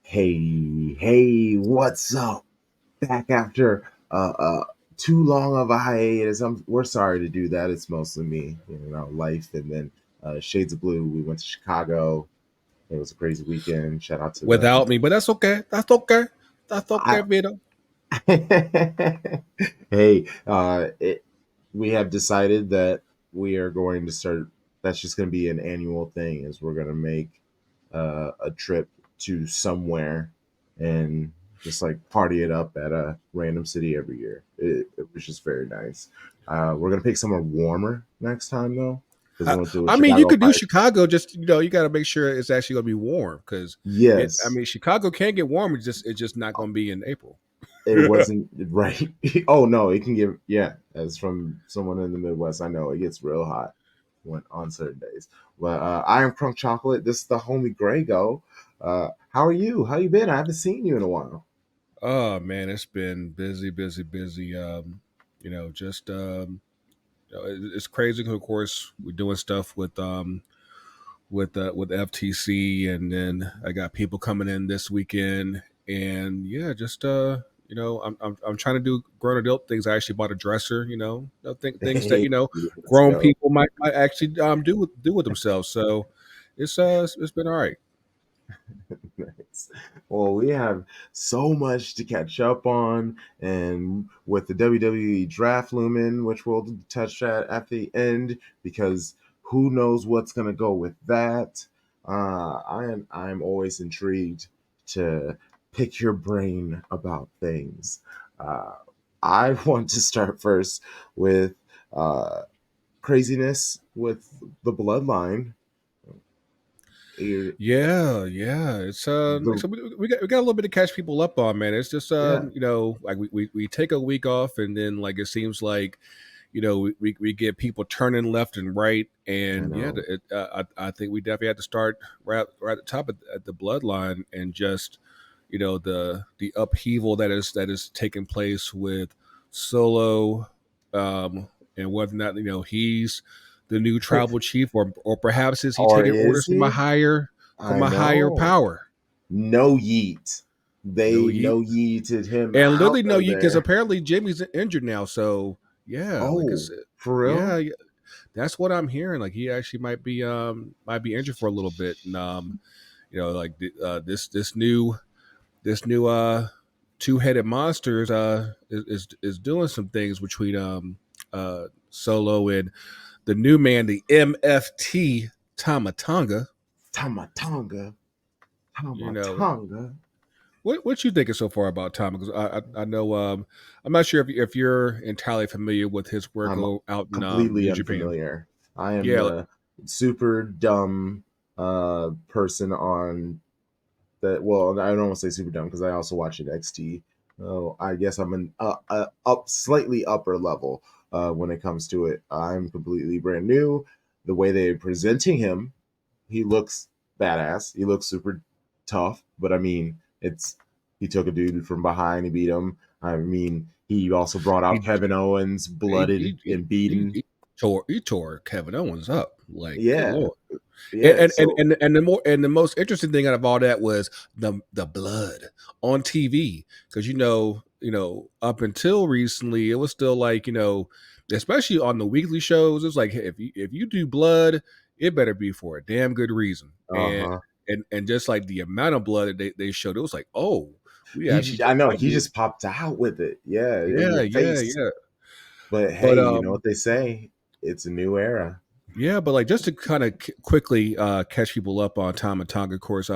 Hey, what's up? Back after too long of a hiatus. We're sorry to do that. It's mostly me, life. And then Shades of Blue, we went to Chicago. It was a crazy weekend. Shout out to the. Without me, but that's okay. That's okay. That's okay, I, Vito. hey, we have decided that we are going to start. That's just going to be an annual thing. Is we're going to make a trip to somewhere and just like party it up at a random city every year. It was just very nice. We're gonna pick somewhere warmer next time though, because we I, went to I mean, you Chicago. could do Chicago. Just you got to make sure it's actually going to be warm because it. I Yes, mean, Chicago can get warm. It's just not going to be in April. it wasn't right. Oh no, it can get As from someone in the Midwest, I know it gets real hot when on certain days. But I am CrunkChocolate. This is the homie Greggo. How are you? How you been? I haven't seen you in a while. Oh man, it's been busy, busy, busy. Just it's crazy. 'Cause of course, we're doing stuff with FTC, and then I got people coming in this weekend, and yeah, just I'm trying to do grown adult things. I actually bought a dresser, things that Hey, let's grown go. people might actually do with themselves. So it's been all right. Nice. Well, we have so much to catch up on, and with the WWE Draft looming, which we'll touch at the end, because who knows what's gonna go with that. I'm always intrigued to pick your brain about things. Uh, I want to start first with uh, craziness with the Bloodline. You- Yeah. The So we got a little bit to catch people up on, man. It's just yeah, like we take a week off, and then like it seems like we get people turning left and right, I and yeah, know. I think we definitely had to start right at the top at the bloodline, and just the upheaval that is taking place with Solo, and whether or not he's the new tribal chief, or perhaps is he Or taking orders is from a he? from I a higher know. power? No yeet. No, They no yeeted him and out literally no, of because there. apparently Jimmy's injured now. So yeah, like I Oh, said, for real? yeah, that's what I'm hearing. Like he actually might be injured for a little bit, and like this new two-headed monster is doing some things between Solo and the new man, the MFT Tamatanga. Tamatonga. You know, Tamatonga. what you thinking so far about Tom? Because I know I'm not sure if you're entirely familiar with his work I'm out in completely New Japan. unfamiliar. I am Yeah, the super dumb person on that. Well, I don't want to say super dumb because I also watch NXT. Oh, I guess I'm an up slightly upper level when it comes to it. I'm completely brand new. The way they're presenting him, he looks badass. He looks super tough. But I mean, it's he took a dude from behind, he beat him. I mean, he also brought out he Kevin Owens, he blooded he, he, and he, beaten. he tore Kevin Owens up. Like, good Yeah, lord. And yeah. and, and, So and the most interesting thing out of all that was the blood on TV, because up until recently it was still like, especially on the weekly shows, it's like, hey, if you do blood, it better be for a damn good reason. and huh. and just like the amount of blood that they showed, it was like, oh, we actually I just know might he be. just popped out with it. Yeah, in Yeah, your yeah, face. yeah. But But hey, you know what they say? It's a new era. yeah, but like, just to kind of quickly catch people up on Tom and Tonga, of course.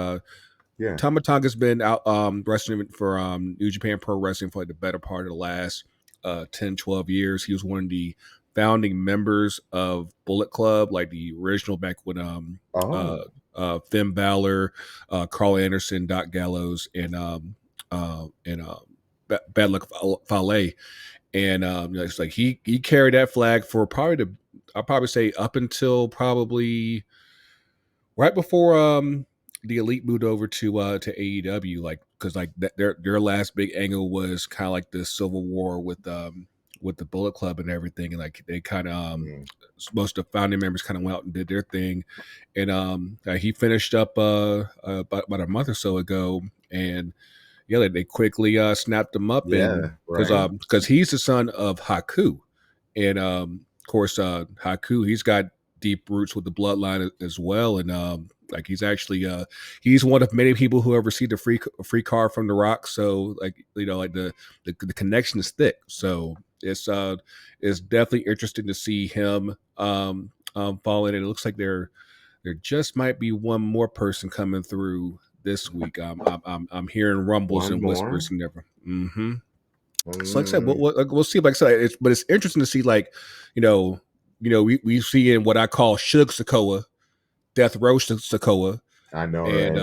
Yeah. Tama Tonga's been out wrestling for New Japan Pro Wrestling for like the better part of the last 10, 12 years. He was one of the founding members of Bullet Club, like the original, back when Oh. Finn Balor, Carl Anderson, Doc Gallows, and Bad Luck Fale. And it's like he carried that flag for I'll probably say up until probably right before the Elite moved over to AEW, like, because like their last big angle was kind of like the Civil War with the Bullet Club and everything, and like they kind of Mm. most of the founding members kind of went out and did their thing, and he finished up about a month or so ago, and yeah, they quickly snapped him up, and Yeah, right. because he's the son of Haku, and of course Haku, he's got deep roots with the bloodline as well, and like he's actually he's one of many people who have received a free car from The Rock, so like like the connection is thick, so it's definitely interesting to see him fall in, and it looks like there just might be one more person coming through this week. I'm hearing rumbles One and more. whispers and never. Mm-hmm. So like I said, Mm, we'll see. Like I said, but it's interesting to see, like, we see in what I call Suge Sikoa, Death Row Sikoa, I know, and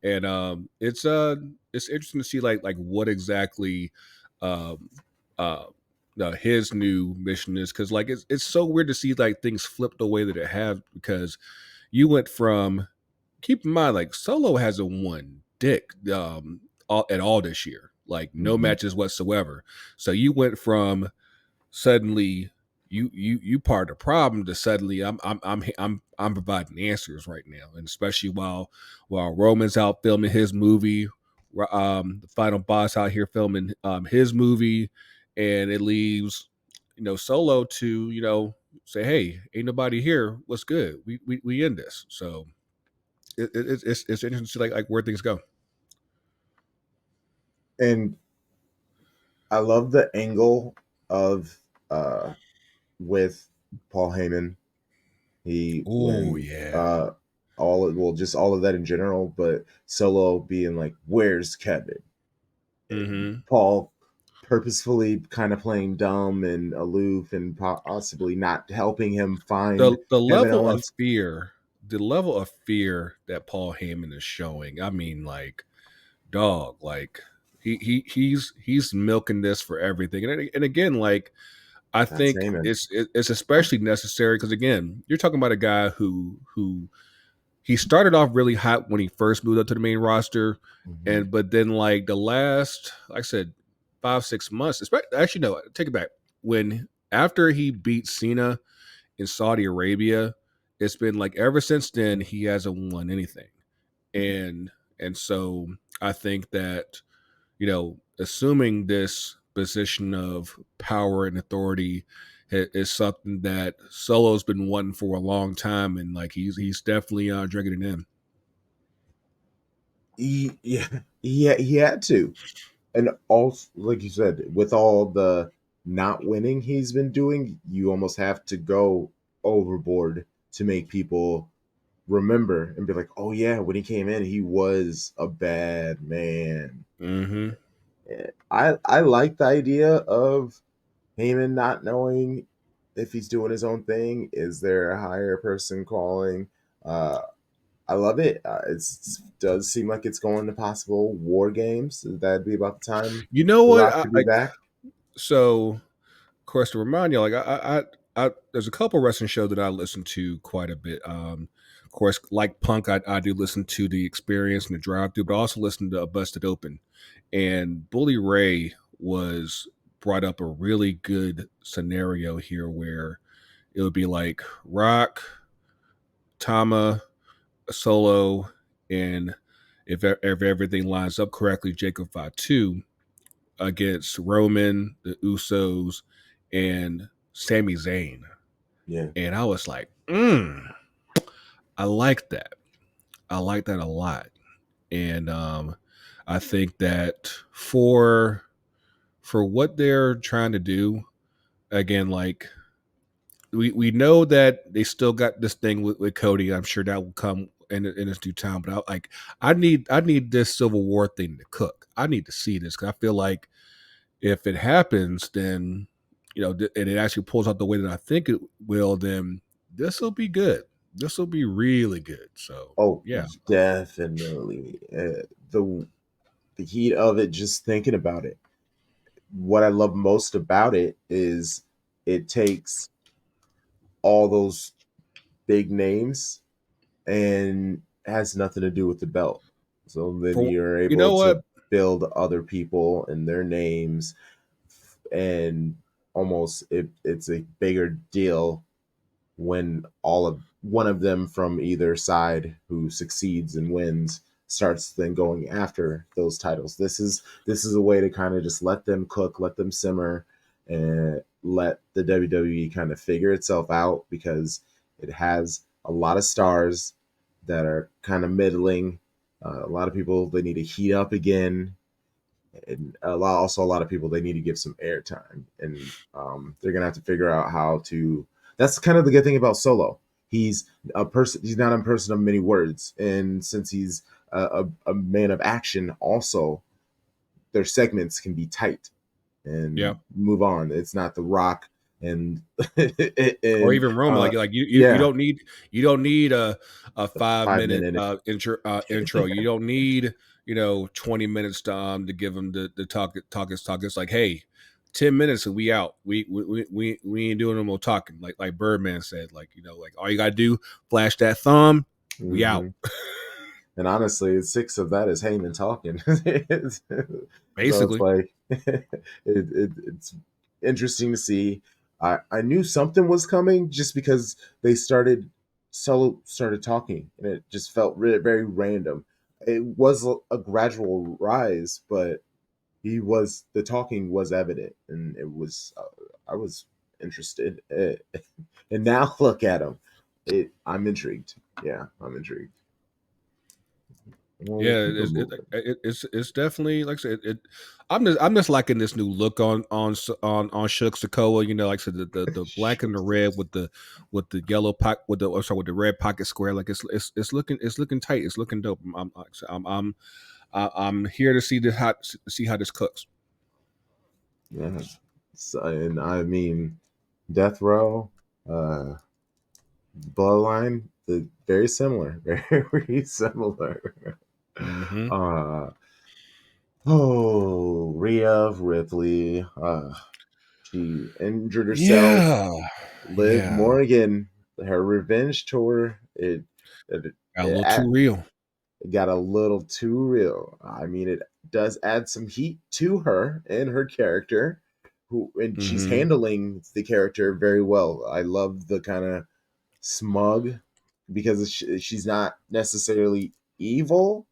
right? it's interesting to see like what exactly um uh his new mission is, because like it's so weird to see like things flip the way that it have, because you went from, keep in mind, like Solo hasn't won dick at all this year, like no Mhm. matches whatsoever. So you went from suddenly you part of the problem to suddenly I'm providing answers right now, and especially while Roman's out filming his movie, the final boss out here filming his movie, and it leaves Solo to say, hey, ain't nobody here, what's good, we end this. So it's interesting to see like where things go. And I love the angle of uh with Paul Heyman. He Oh when yeah. just all of that in general, but Solo being like, "Where's Kevin?" Mm-hmm. Paul purposefully kind of playing dumb and aloof and possibly not helping him find the Kevin level of Owens. fear the level of fear that Paul Heyman is showing, I mean, like, dog, like he's milking this for everything, and again, like, I That's think Heyman. it's especially necessary because, again, you're talking about a guy who he started off really hot when he first moved up to the main roster, Mhm. and but then like the last, like I said, 5-6 months, actually no, take it back, when after he beat Cena in Saudi Arabia, it's been like ever since then he hasn't won anything, and so I think that assuming this position of power and authority is something that Solo's been wanting for a long time, and like he's definitely drinking it in. Yeah, he had to. And also, like you said, with all the not winning he's been doing, you almost have to go overboard to make people remember and be like, "Oh yeah, when he came in, he was a bad man." Mm-hmm. I like the idea of Heyman not knowing if he's doing his own thing. Is there a higher person calling? Uh, I love it. It does seem like it's going to possible war games. That'd be about the time You know The what? Rock could be back. So, of course, to remind you, like there's a couple wrestling shows that I listen to quite a bit. Of course, like Punk, I do listen to the Experience and the Drive Through, but I also listen to Busted Open. And Bully Ray was brought up a really good scenario here where it would be like Rock, Tama, Solo, and if everything lines up correctly, Jacob Fatu against Roman, the Usos, and Sami Zayn. Yeah. And I was like, I like that. I like that a lot. And I think that for what they're trying to do, again, like we know that they still got this thing with Cody. I'm sure that will come in its due time. But I need this Civil War thing to cook. I need to see this, because I feel like if it happens, then and it actually pulls out the way that I think it will, then this will be good. This will be really good. So Oh, yeah. definitely. The heat of it, just thinking about it. What I love most about it is it takes all those big names and has nothing to do with the belt. So then For you're you able know to what? build other people and their names and almost it's a bigger deal when all of one of them from either side who succeeds and wins starts then going after those titles. This is a way to kind of just let them cook, let them simmer, and let the WWE kind of figure itself out, because it has a lot of stars that are kind of middling. A lot of people they need to heat up again, and also a lot of people they need to give some airtime, and they're gonna have to figure out how to. That's kind of the good thing about Solo. He's a person. He's not a person of many words, and since he's a man of action, also their segments can be tight Yeah. and move on. It's not The Rock and Or and even Roman, like you yeah, don't need a 5 minute 5 minute. intro. You don't need 20 minutes to give them the talk. It's like, hey, 10 minutes and we out. We ain't doing no more talking. Like Birdman said, like all you gotta do, flash that thumb, we out. Mm-hmm. And honestly, six of that is Heyman talking. So it's Basically, like it's interesting to see. I knew something was coming just because they started Solo started talking, and it just felt very random. It was a gradual rise, but the talking was evident, and it was I was interested. And now look at him. I'm intrigued. Yeah, I'm intrigued. Well, we'll yeah, keep it moving. it's definitely like I said. I'm just liking this new look on Shook Sikoa. Like I said, the black and the red with the yellow pocket with the red pocket square. Like it's looking tight. It's looking dope. I'm here to see how this cooks. Yeah. So, and I mean, Death Row, uh, Bloodline, very similar, very similar. Hmm. Uh, oh, Rhea Ripley, she injured herself, Yeah, Liv yeah, Morgan, her revenge tour, it, got a it, little too real. it got a little too real. I mean, it does add some heat to her and her character, and she's Hmm. handling the character very well. I love the kind of smug, because she's not necessarily evil.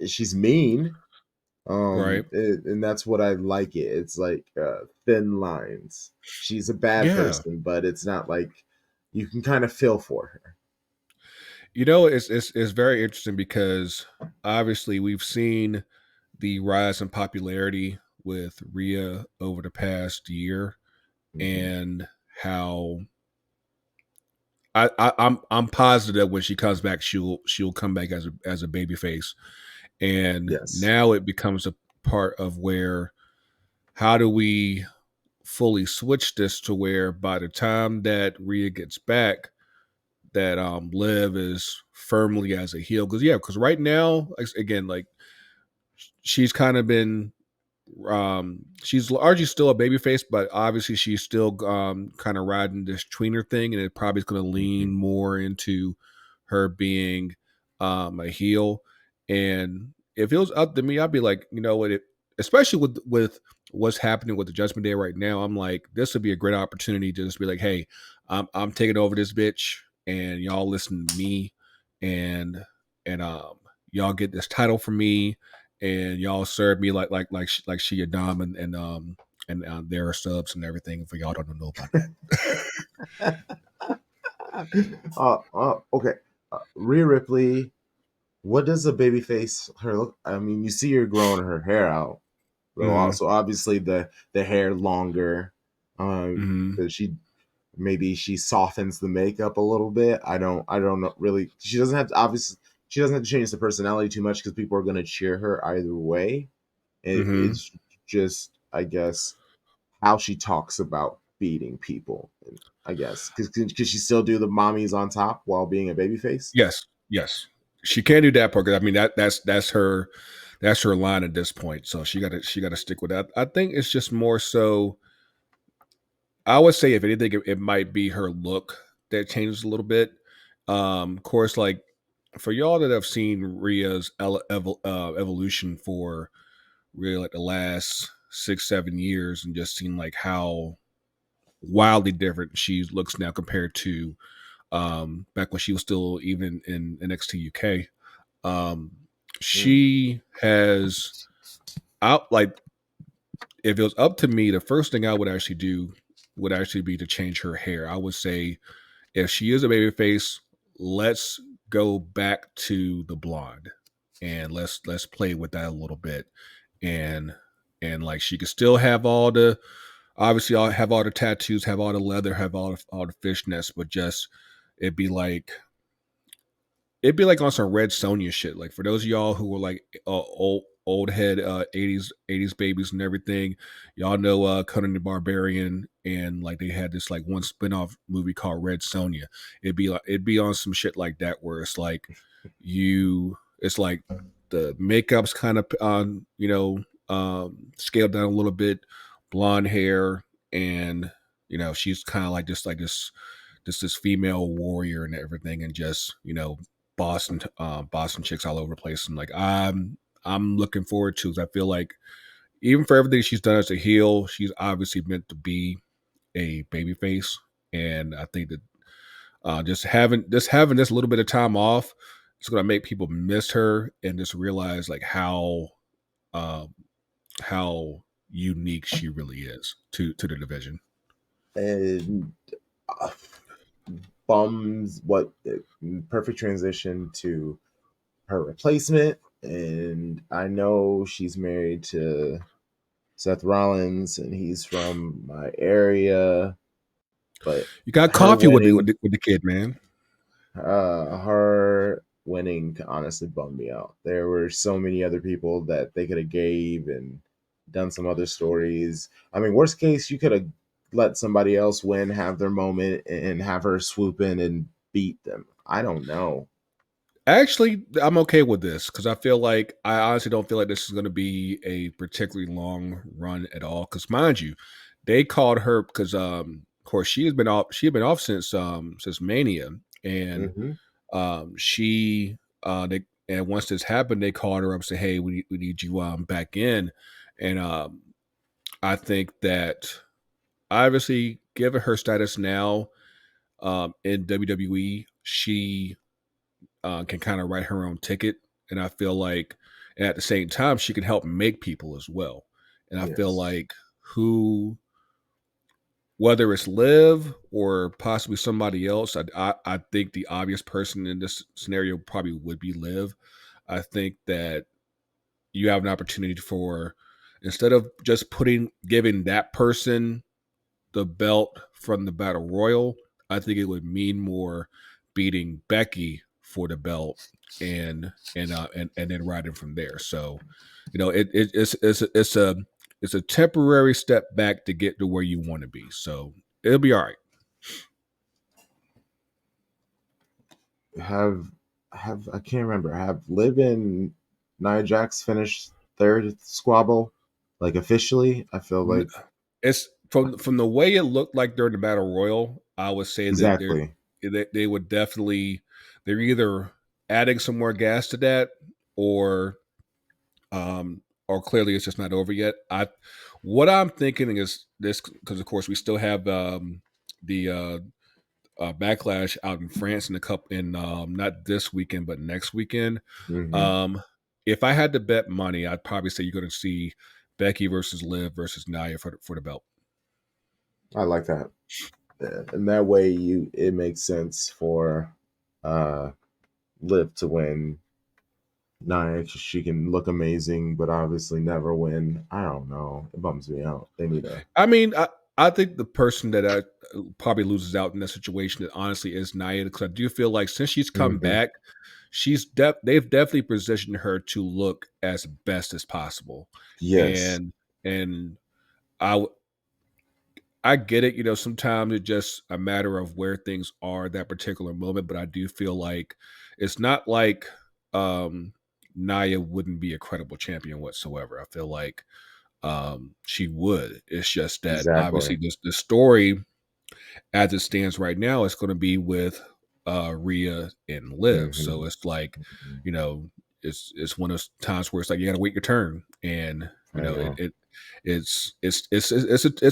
She's mean, Right. and that's what I like. It's like thin lines. She's a bad Yeah. person, but it's not like you can kind of feel for her. It's very interesting because obviously we've seen the rise in popularity with Rhea over the past year, Mhm. and how I'm positive when she comes back, she'll come back as a baby face. And Yes. now it becomes a part of where, how do we fully switch this to where by the time that Rhea gets back, that Liv is firmly as a heel? Because right now, again, like she's kind of been she's largely still a babyface, but obviously she's still kind of riding this tweener thing, and it probably is going to lean Mhm. more into her being a heel. And if it was up to me, I'd be like, you know what, especially with what's happening with the Judgment Day right now, I'm like, this would be a great opportunity to just be like, hey, I'm taking over this bitch, and y'all listen to me, and and y'all get this title from me, and y'all serve me like she a dom, and there are subs and everything for y'all don't know about that. Okay. Rhea Ripley. What does a baby face her look? I mean, you see her growing her hair out, though. Hmm. Also, obviously the hair longer. Hmm. That she maybe she softens the makeup a little bit. I don't know really. She doesn't have to obviously she doesn't have to change the personality too much because people are going to cheer her either way. Hmm. It's just I guess how she talks about beating people. I guess because could she still do the mommies on top while being a baby face? Yes, yes, she can do that part. 'Cause I mean that's her line at this point. So she got to stick with that. I think it's just more so. I would say if anything, it might be her look that changes a little bit. Of course, like for y'all that have seen Rhea's evolution for really like the last 6-7 years, and just seen like how wildly different she looks now compared to back when she was still even in NXT UK. She has out like if it was up to me, the first thing I would actually do would actually be to change her hair. I would say if she is a baby face, let's go back to the blonde and let's play with that a little bit. And like she could still have all the obviously I'll have all the tattoos, have all the leather, have all the fishnets, but just it'd be like it'd be like on some Red Sonja shit. Like for those of y'all who were like old head 80s babies and everything, y'all know Conan the Barbarian, and like they had this like one spin-off movie called Red Sonja. It'd be on some shit like that where it's like it's like the makeup's kind of on, scaled down a little bit, blonde hair, and she's kind of like this female warrior and everything, and just Boston chicks all over the place. And like I'm looking forward to, 'cause I feel like even for everything she's done as a heel, she's obviously meant to be a babyface. And I think that just having this little bit of time off is going to make people miss her and just realize like um, how unique she really is to the division. And bums what perfect transition to her replacement. And I know she's married to Seth Rollins and he's from my area, but You got coffee with the kid, man. Her winning honestly bummed me out. There were so many other people that they could have gave and done some other stories. I mean, worst case, you could have let somebody else win, have their moment, and have her swoop in and beat them. I don't know. Actually, I'm okay with this because I honestly don't feel like this is going to be a particularly long run at all. Because mind you, they called her because of course she had been off since Mania, and she and once this happened, they called her up and said, "Hey, we need you back in," and I think that obviously, given her status now in WWE, she can kind of write her own ticket, and I feel like, and at the same time, she can help make people as well. And I feel like whether it's Liv or possibly somebody else, I think the obvious person in this scenario probably would be Liv. I think that you have an opportunity for, instead of just giving that person the belt from the Battle Royal, I think it would mean more beating Becky for the belt and then riding from there. So, it's a temporary step back to get to where you want to be. So it'll be all right. Have I can't remember. Have Liv and Nia Jax finished third at the squabble, like officially? I feel like It's from the way it looked like during the Battle Royal. I would say exactly. that they would definitely, they're either adding some more gas to that or clearly it's just not over yet. What I'm thinking is this, because of course we still have the Backlash out in France in not this weekend but next weekend. If I had to bet money, I'd probably say you're going to see Becky versus Liv versus Nia for the belt. I like that. And that way it makes sense for Liv to win. Nia, she can look amazing, but obviously never win. I don't know. It bums me out. They need a. I mean, I think the person that probably loses out in that situation, honestly, is Nia, because I do feel like since she's come back, they've definitely positioned her to look as best as possible. Yes, and I get it. Sometimes it's just a matter of where things are at that particular moment, but I do feel like it's not like Nia wouldn't be a credible champion whatsoever. I feel like she would. It's just that obviously the story as it stands right now is going to be with Rhea and Liv. So it's like, it's one of those times where it's like you got to wait your turn, and I know. it's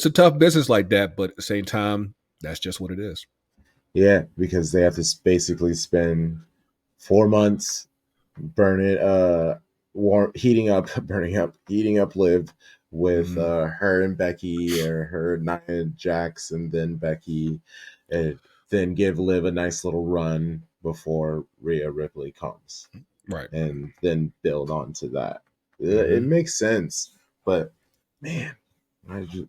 a tough business like that, but at the same time, that's just what it is. Yeah, because they have to basically spend 4 months burn it heating up heating up Liv with Mm-hmm. her and Becky, or her Nia Jax and then Becky, and then give Liv a nice little run before Rhea Ripley comes, Right. and then build onto that. It Mm-hmm. makes sense, but man, I just,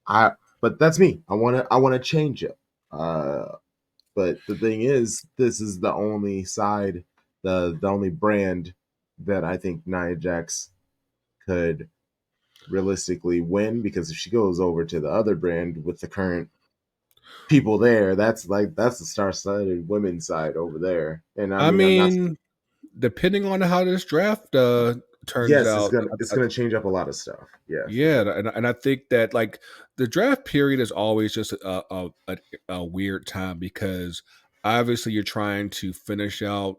I but that's me. I want to change it. But the thing is, this is the only side, the only brand that I think Nia Jax could realistically win, because if she goes over to the other brand with the current people there, that's the star-studded women's side over there. And I I mean, I'm not. mean, depending on how this draft turns Yes, out, it's gonna change up a lot of stuff. Yeah, for yeah, sure. and I think that like the draft period is always just a weird time because obviously you're trying to finish out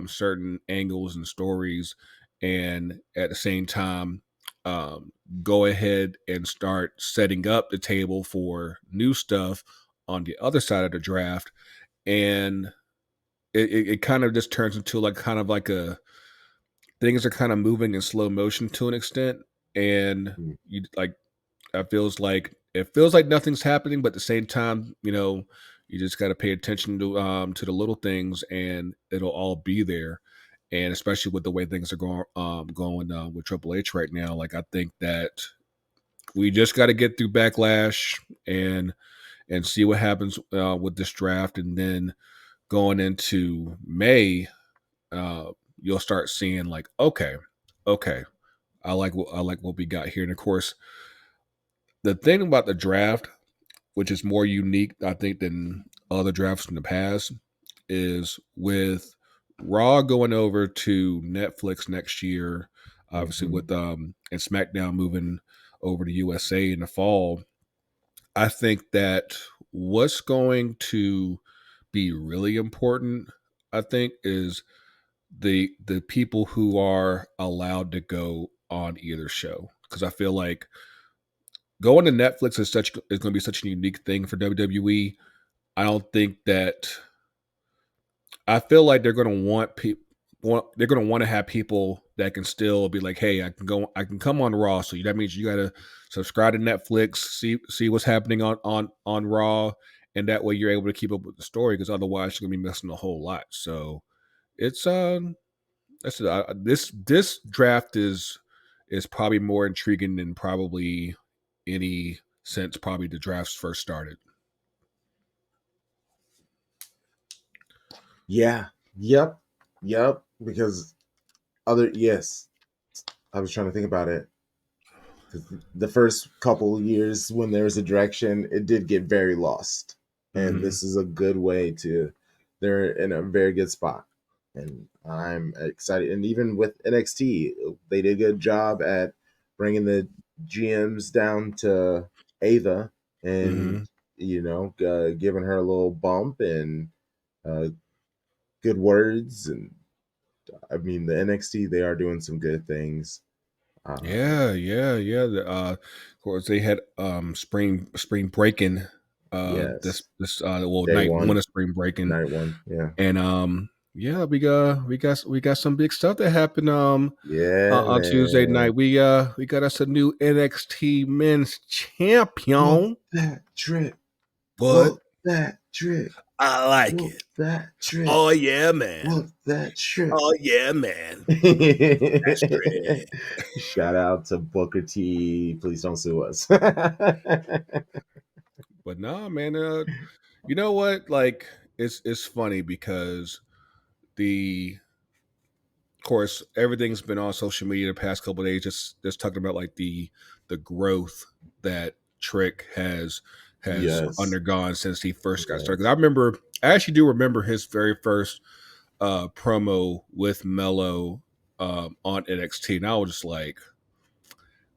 certain angles and stories, and at the same time, um, go ahead and start setting up the table for new stuff on the other side of the draft, and it kind of just turns into like kind of like a things are kind of moving in slow motion to an extent, and Mm. you like it feels like nothing's happening, but at the same time, you just got to pay attention to the little things, and it'll all be there. And especially with the way things are going with Triple H right now, like I think that we just got to get through Backlash and see what happens with this draft, and then going into May, uh, you'll start seeing like, okay, I like what we got here, and of course, the thing about the draft, which is more unique, I think, than other drafts in the past, is with Raw going over to Netflix next year, obviously Mhm. with and SmackDown moving over to USA in the fall. I think that what's going to be really important, I think, is the people who are allowed to go on either show, because I feel like going to Netflix is going to be such a unique thing for WWE. I don't think that I feel like they're going to want people. They're going to want to have people that can still be like, "Hey, I can come on Raw." So that means you got to subscribe to Netflix, see what's happening on Raw, and that way you're able to keep up with the story. Because otherwise, you're going to be missing a whole lot. So it's this draft is probably more intriguing than probably any since probably the drafts first started. Yeah. Yep. Yep. Because yes, I was trying to think about it. 'Cause the first couple years when there was a direction, it did get very lost, and Mhm. this is a good way to. They're in a very good spot, and I'm excited. And even with NXT, they did a good job at bringing the GMs down to Ava, and Mhm. giving her a little bump and uh, good words. And I mean, the NXT, they are doing some good things. Yeah, yeah, yeah. Of course, they had spring breaking. This Yes, this well, day night one one, of spring breaking, night one, yeah. and yeah, we got some big stuff that happened Yeah, on Tuesday man. night. We got us a new NXT Men's Walk Champion. that trick. But Walk that trick. I like Walk it. that trick. Oh yeah, man. Walk that trick. Oh yeah, man. That's great. Shout out to Booker T. Please don't sue us. But no, man. You know what? Like, it's funny because the of course everything's been on social media the past couple of days, just talking about like the growth that Trick has Yes. undergone since he first got started. 'Cause Yes. I actually do remember his very first promo with Mello on NXT, and I was just like,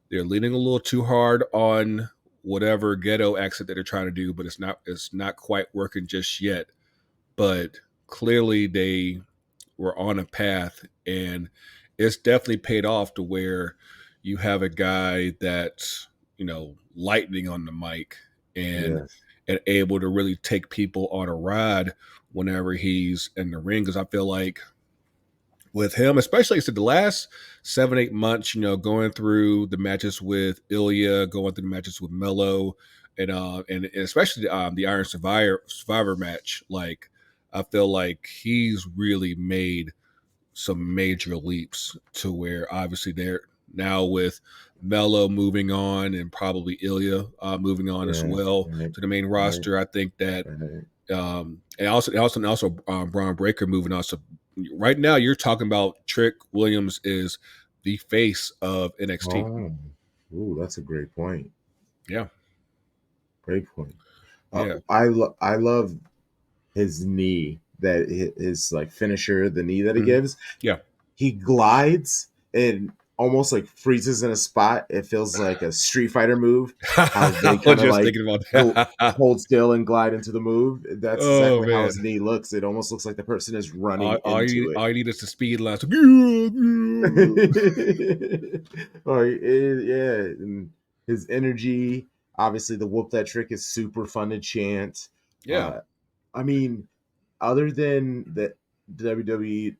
they're leaning a little too hard on whatever ghetto accent that they're trying to do, but it's not quite working just yet. But clearly we're on a path, and it's definitely paid off to where you have a guy that's, lightning on the mic and Yes. able to really take people on a ride whenever he's in the ring. Because I feel like with him, especially the last 7-8 months, going through the matches with Ilya, going through the matches with Mello, and especially the Iron Survivor match, like I feel like he's really made some major leaps to where obviously they're now with Mello moving on and probably Ilya moving on as Yes. well Right. to the main Right. roster. I think that Right. and also Braun Breaker moving on. So right now you're talking about Trick Williams is the face of NXT. Oh, ooh, that's a great point. Yeah, Great point. yeah, I love his knee, that his like finisher, the knee that he mhm, gives. yeah. He glides and almost like freezes in a spot. It feels like a Street Fighter move. How they I was kind of just like thinking about go that. hold still and glide into the move. That's Oh exactly how man, his knee looks. It almost looks like the person is running into it. all you need is the speed line. So, Oh, yeah, and his energy. Obviously, the whoop that trick is super fun to chant. yeah, Uh, I mean, other than the WWE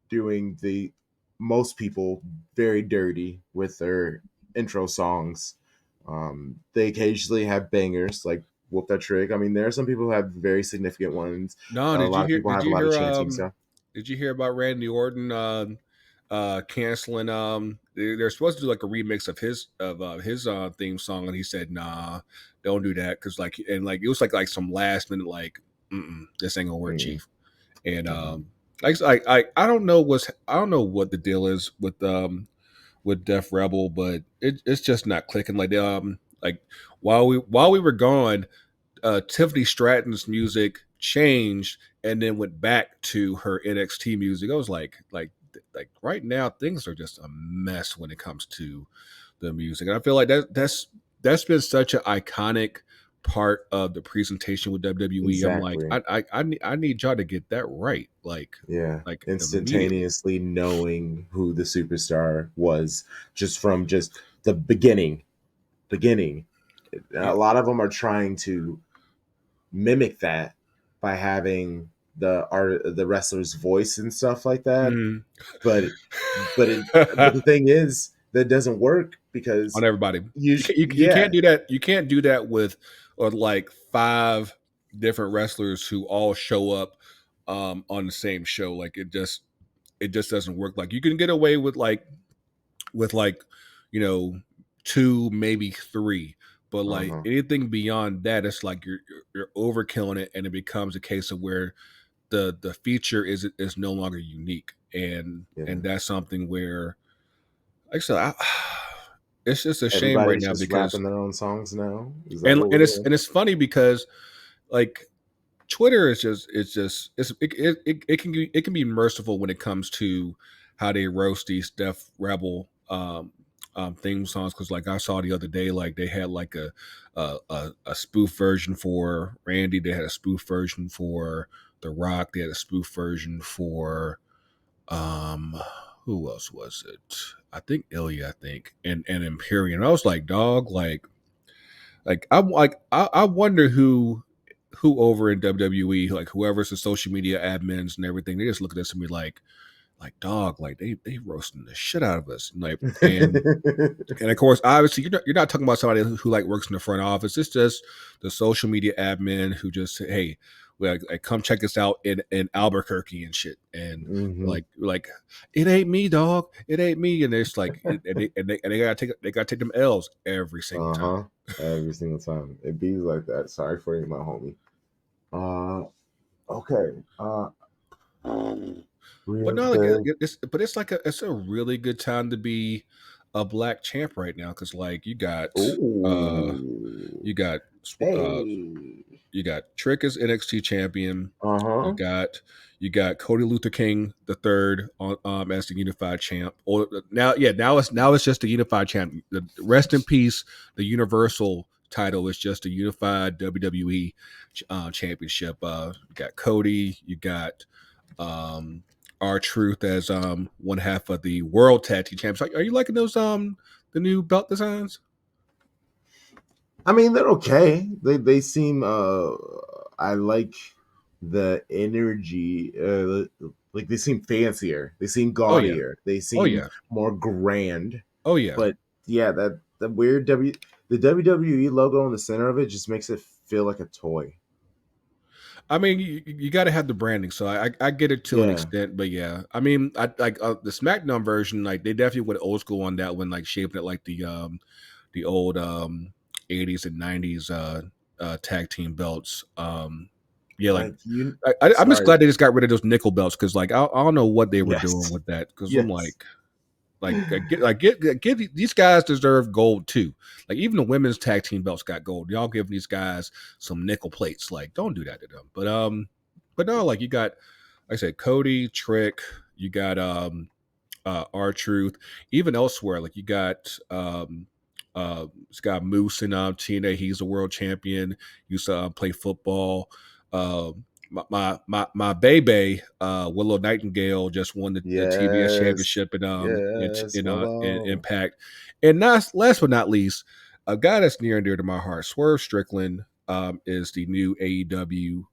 doing the most people very dirty with their intro songs, they occasionally have bangers like "Whoop That Trick." I mean, there are some people who have very significant ones. no, A lot of people did have a you lot of hear chanting stuff. did you hear about Randy Orton canceling they're supposed to do like a remix of his theme song, and he said nah, don't do that, because like it was like some last minute like this ain't gonna work, Mm, chief. And mhm. I don't know what the deal is with Def Rebel, but it's just not clicking. Like while we were gone, Tiffany Stratton's music changed and then went back to her NXT music. I was like right now things are just a mess when it comes to the music, and I feel like that's been such an iconic part of the presentation with WWE. I'm like, Exactly. I need y'all to get that right, Yeah. like immediately. Instantaneously knowing who the superstar was just from just the beginning. Beginning. A Yeah. lot of them are trying to mimic that by having the wrestler's voice and stuff like that. Mhm. But but the thing is that doesn't work On because everybody. You can't yeah. do that. You can't do that with like five different wrestlers who all show up on the same show. Like it just doesn't work. Like you can get away with you know two, maybe three, but like Uh-huh. anything beyond that, it's like you're overkilling it, and it becomes a case of where the feature is no longer unique, and Yeah. that's something where, like I said, it's just a shame right Everybody's now just because rapping their own songs now. Is that what we're it's doing? funny because like Twitter is it can be merciful when it comes to how they roast these Def Rebel theme songs, because like I saw the other day, like they had like a spoof version for Randy, they had a spoof version for The Rock, they had a spoof version for um who else was it? I think Ilya, I think, and Imperium. I was like, dog, I wonder who over in WWE, like whoever's the social media admins and everything, they just look at this and be like dog, like they roasting the shit out of us, and of course, obviously, you're not talking about somebody who like works in the front office. It's just the social media admin who just say, hey, like come check us out in Albuquerque and shit, and Hmm. like it ain't me, dog, it ain't me, and it's like and they gotta take them L's every single time. Uh-huh. Every single time. It be like that. Sorry for you, my homie. Uh okay. But Real no, like quick. it's a really good time to be a black champ right now, because like Ooh. you got uh Hey. you got Trick as NXT champion. You Uh-huh. got Cody Luther King the third on as the unified champ. Or now it's just the unified champ. Rest in peace. The Universal title is just a unified WWE championship. You got Cody. You got R-Truth as one half of the World Tag Team Champs. Are you liking those the new belt designs? I mean, they're okay. They seem I like the energy. Like they seem fancier. They seem Oh yeah. gaudier. They Oh seem yeah. more grand. Oh yeah. But yeah, that the weird the WWE logo in the center of it just makes it feel like a toy. I mean, you got to have the branding, so I get it to an Yeah. extent, but yeah, I mean, I like the SmackDown version, like they definitely went old school on that one, like shaping it like the old 80s and 90s tag team belts. Yeah, like Like you I'm just sorry. glad they just got rid of those nickel belts because like I don't know what they were doing Yes. with that because I'm Yes. get these guys deserve gold too. Like even the women's tag team belts got gold. Y'all giving these guys some nickel plates. Like don't do that to them. But no, like you got, like I said, Cody, Trick. You got R-Truth. Even elsewhere, like you got it's got Moose and TNA. He's a world champion. Used to play football. My baby Willow Nightingale just won the TBS Yes. championship Yes. in Willow. Impact. And last but not least, a guy that's near and dear to my heart, Swerve Strickland, is the new AEW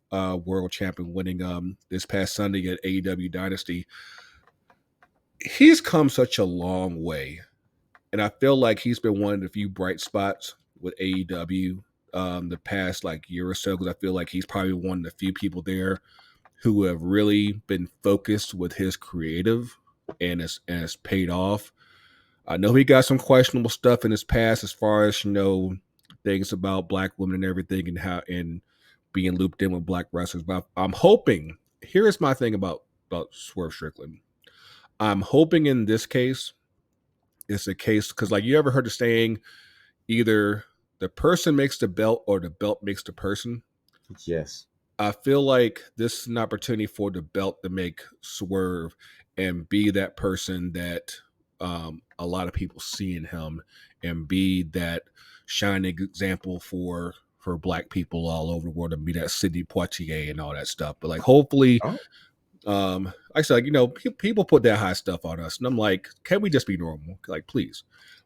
world champion, winning this past Sunday at AEW Dynasty. He's come such a long way, and I feel like he's been one of the few bright spots with AEW the past like year or so, because I feel like he's probably one of the few people there who have really been focused with his creative, and it's paid off. I know he got some questionable stuff in his past as far as things about black women and everything, and how and being looped in with black wrestlers. But I'm hoping. Here's my thing about Swerve Strickland. I'm hoping in this case it's a case because, like, you ever heard the saying, either the person makes the belt or the belt makes the person. Yes. I feel like this is an opportunity for the belt to make Swerve and be that person that a lot of people see in him, and be that shining example for black people all over the world, and be that Sidney Poitier and all that stuff. But like, hopefully, Oh. I said, people put that high stuff on us, and I'm like, can we just be normal? Like, please.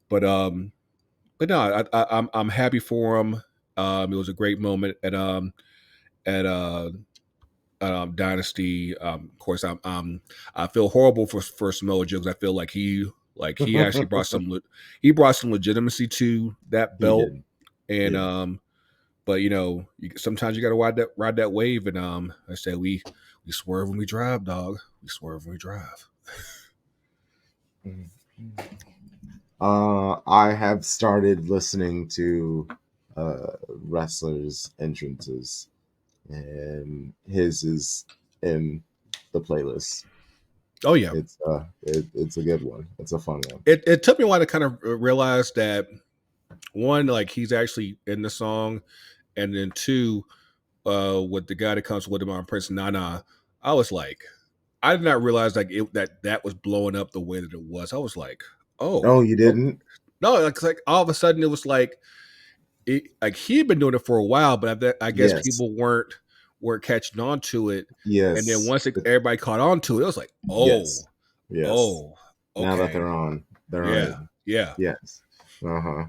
But no, I'm happy for him. It was a great moment at Dynasty. Of course, I feel horrible for Samoa Joe because I feel like he actually brought some legitimacy to that He belt, did. and Yeah. but sometimes you got to ride that wave, and I said we swerve when we drive, dog. We swerve when we drive. I have started listening to wrestlers' entrances, and his is in the playlist. Oh yeah, It's a good one. It's a fun one. it took me a while to kind of realize that, one, like he's actually in the song, and then two, with the guy that comes with him on Prince Nana, I was like, I did not realize like that was blowing up the way that it was. I was like, oh, Oh, you didn't? no, like all of a sudden it was like like he had been doing it for a while, but I guess Yes. people weren't catching on to it, and then Yes. once everybody caught on to it, it was like, Yes. Yes. oh, Now that okay, they're on it. yeah, yeah, Yes. Uh-huh.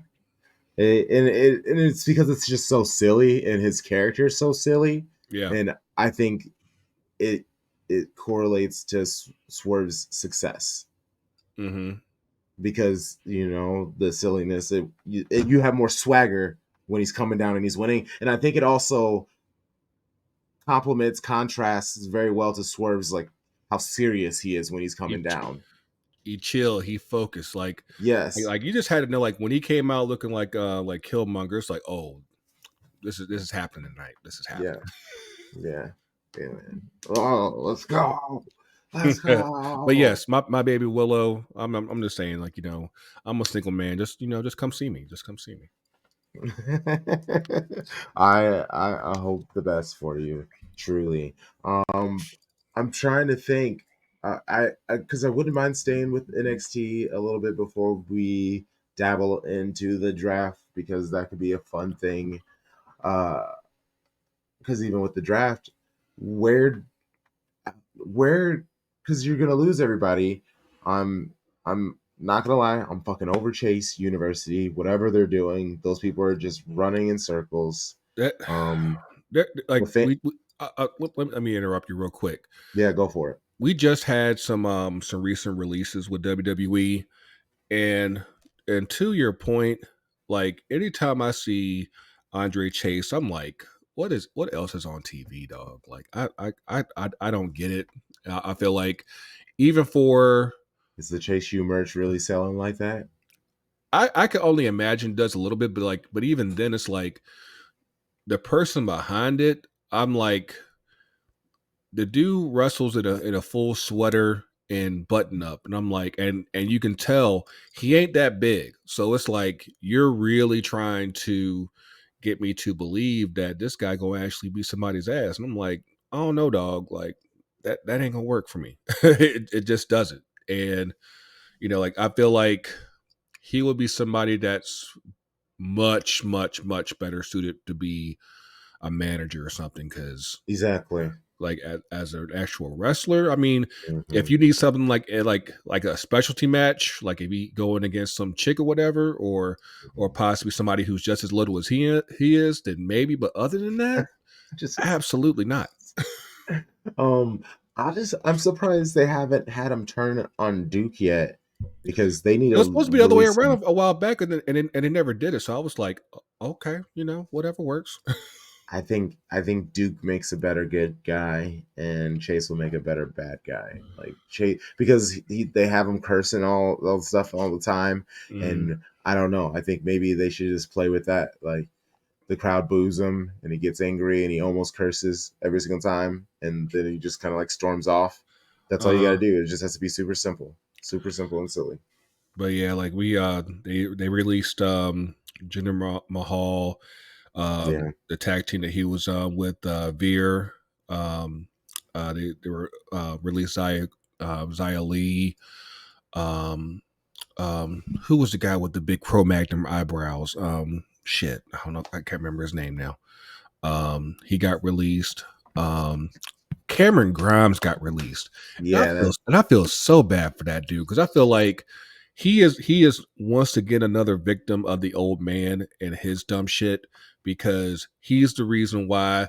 And it's because it's just so silly, and his character is so silly, yeah. and I think it it correlates to Swerve's success, Mm-hmm. because the silliness. You have more swagger when he's coming down and he's winning, and I think it also contrasts very well to Swerve's, like, how serious he is when he's coming down. He chill, he focused. Yes. Like you just had to know, like when he came out looking like Killmonger, it's like, oh, this is happening tonight. This is Yeah. happening. Yeah. Yeah, man. Oh, let's go. Let's But go. yes, my baby Willow. I'm just saying, like, I'm a single man. Just come see me. Just come see me. I hope the best for you, truly. I'm trying to think. I because I wouldn't mind staying with NXT a little bit before we dabble into the draft, because that could be a fun thing. Because even with the draft, where where, because you're gonna lose everybody. I'm not gonna lie, I'm fucking over Chase University. Whatever they're doing, those people are just running in circles. That, Um, like the fit, let me interrupt you real quick. yeah, go for it. We just had some recent releases with WWE, and to your point, like anytime I see Andre Chase, I'm like, what else is on TV, dog? Like I don't get it. I feel like even for Is the Chase U merch really selling like that? I can only imagine does a little bit, but even then it's like the person behind it, I'm like, the dude wrestles in a full sweater and button up, and I'm like, and you can tell he ain't that big, so it's like you're really trying to get me to believe that this guy gonna actually beat somebody's ass, and I'm like, I don't know, dog, like that ain't gonna work for me. It just doesn't, and like I feel like he would be somebody that's much much better suited to be a manager or something, because Exactly. like as an actual wrestler, I mean, if Hmm. you need something like a specialty match, like if he going against some chick or whatever, or possibly somebody who's just as little as he is, then maybe. But other than that, Just absolutely not. um, I'm surprised they haven't had him turn on Duke yet, because they need It was to supposed to be the other way release him. around a while back, and they never did it. So I was like, okay, whatever works. I think Duke makes a better good guy, and Chase will make a better bad guy. Like Chase, because they have him cursing all the stuff all the time, Mm, and I don't know. I think maybe they should just play with that. Like the crowd boos him, and he gets angry, and he almost curses every single time, and then he just kind of like storms off. That's all you got to uh, do. It just has to be super simple and silly. but yeah, like they released Mahal, Yeah, the tag team that he was with Veer. They were released Zia Lee. Um, who was the guy with the big Cro-Magnon eyebrows? Shit, I don't know. I can't remember his name now. He got released. Cameron Grimes got released, yeah. and I feel so bad for that dude, because I feel like he is wants to get another victim of the old man and his dumb shit, because he's the reason why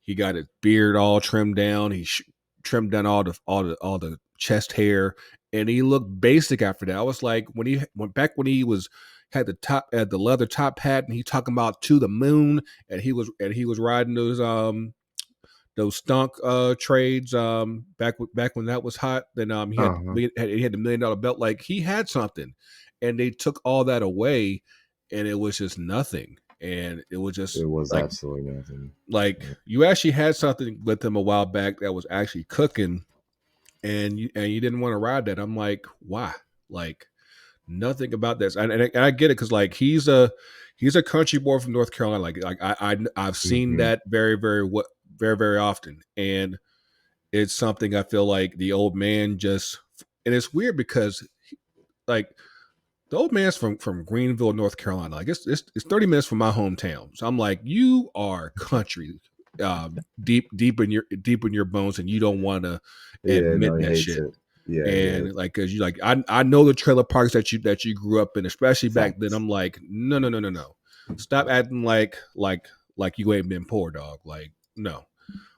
he got his beard all trimmed down. He trimmed down all the chest hair, and he looked basic after that. I was like, when he was had the leather top hat, and he talking about to the moon, and he was riding those stunk trades back when that was hot. Then Uh-huh. he had the $1 million belt. Like, he had something, and they took all that away, and it was just nothing. And it was It just was like absolutely nothing. you actually had something with him a while back that was actually cooking, and you didn't want to ride that. I'm like, why? Like, nothing about this, and I get it, because like he's a country boy from North Carolina. I've seen Hmm. that very very often, and it's something I feel like the old man just, and it's weird because like the old man's from Greenville, North Carolina. Like it's 30 minutes from my hometown. So I'm like, you are country, deep in your bones, and you don't want to Yeah, no, admit he that hates shit. it. Yeah, he And is. like, cause you like, I know the trailer parks that you grew up in, especially back then. Facts. I'm like, no, no, no, no, no. Stop acting like you ain't been poor, dog. Like, no.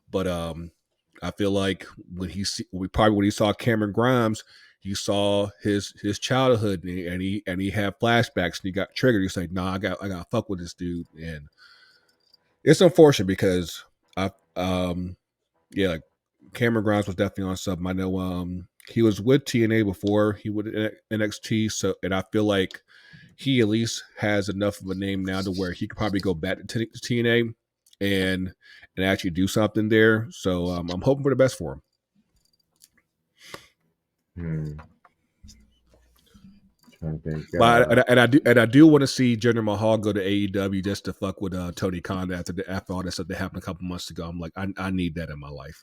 But I feel like when he saw Cameron Grimes, he saw his childhood, and he had flashbacks, and he got triggered. He's like, nah, I got to fuck with this dude, and it's unfortunate because I yeah, like Cameron Grimes was definitely on something. I know he was with TNA before he would NXT, so, and I feel like he at least has enough of a name now to where he could probably go back to TNA and actually do something there. So I'm hoping for the best for him. Hmm. Trying to think. But I do want to see Jinder Mahal go to AEW just to fuck with Tony Khan after all that stuff that happened a couple months ago. I'm like, I need that in my life.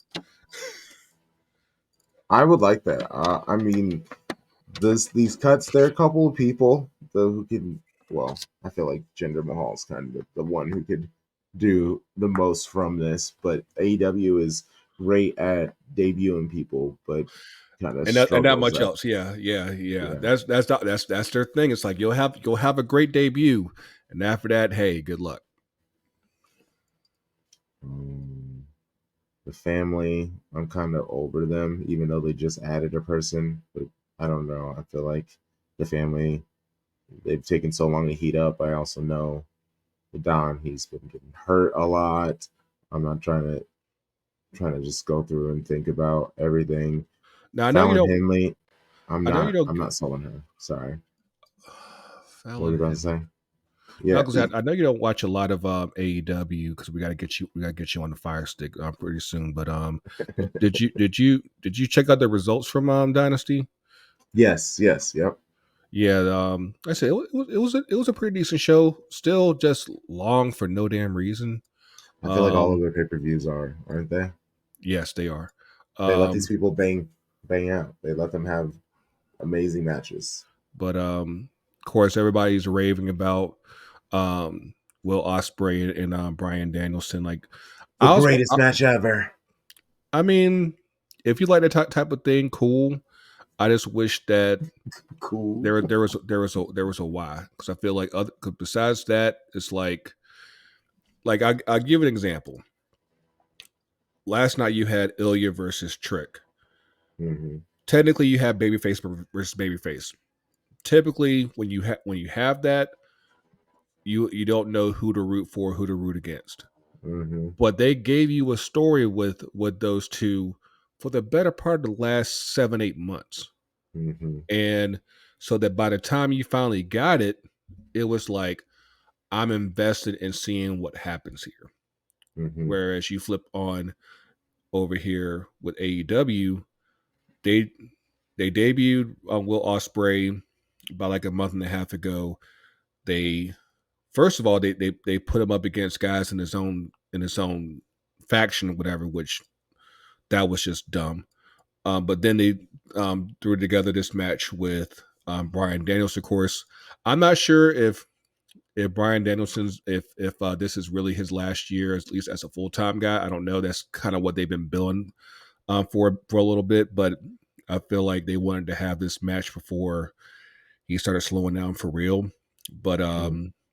I would like that. I mean, these cuts. There are a couple of people who can. Well, I feel like Jinder Mahal's kind of the one who could do the most from this, but AEW is great at debuting people, but kind of and not struggles much at else. Yeah. yeah. That's their thing. It's like you'll have a great debut, and after that, hey, good luck. Um, the family, I'm kind of over them, even though they just added a person. But I don't know. I feel like the family, they've taken so long to heat up. I also know Don, he's been getting hurt a lot. I'm not trying to just go through and think about everything. Now I know you Fallon don't. Henley, I'm I know you not don't. I'm not selling her. Sorry. What were Fallon you about to Henley. say? No, Yeah, because I know you don't watch a lot of AEW because we gotta get you on the Fire Stick pretty soon. But did you check out the results from Dynasty? yes, yep. Yeah, I said it was a pretty decent show. Still just long for no damn reason. I feel like all of Um, their pay-per-views aren't they? yes, they are. They let these Um, people bang out. They let them have amazing matches. but of course, everybody's raving about um Will Ospreay and Mm. Brian Danielson. Like, The I was, greatest match ever. I mean, if you like that type of thing, cool. I just wish that Cool. there was a why, because I feel like other 'cause besides that, it's like I'll give an example. Last night you had Ilya versus Trick. Hmm. Technically, you have babyface versus babyface. Typically, when you have that, you don't know who to root for, who to root against. Hmm. But they gave you a story with those two for the better part of the last 7-8 months, Hmm. and so that by the time you finally got it, it was like, I'm invested in seeing what happens here. Hmm. Whereas you flip on over here with AEW, they they debuted Will Ospreay about like a month and a half ago. They first of all they put him up against guys in his own faction or whatever, which that was just dumb. But then they threw together this match with Brian Daniels. Of course, I'm not sure if Brian Danielson's if this is really his last year, at least as a full time guy. I don't know. That's kind of what they've been billing for a little bit, but I feel like they wanted to have this match before he started slowing down for real. But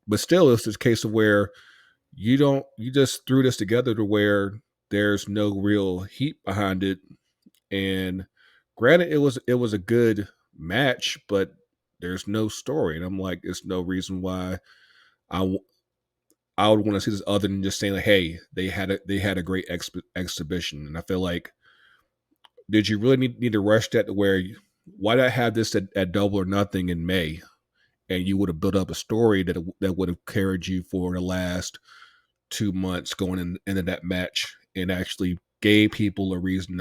but still, it's this case of where you just threw this together to where there's no real heat behind it. And granted, it was a good match, but there's no story, and I'm like, there's no reason why I w- I would want to see this other than just saying like, hey, they had a great exhibition. And I feel like, did you really need to rush that to where why not have this at Double or Nothing in May, and you would have built up a story that would have carried you for the last 2 months going into that match, and actually gave people a reason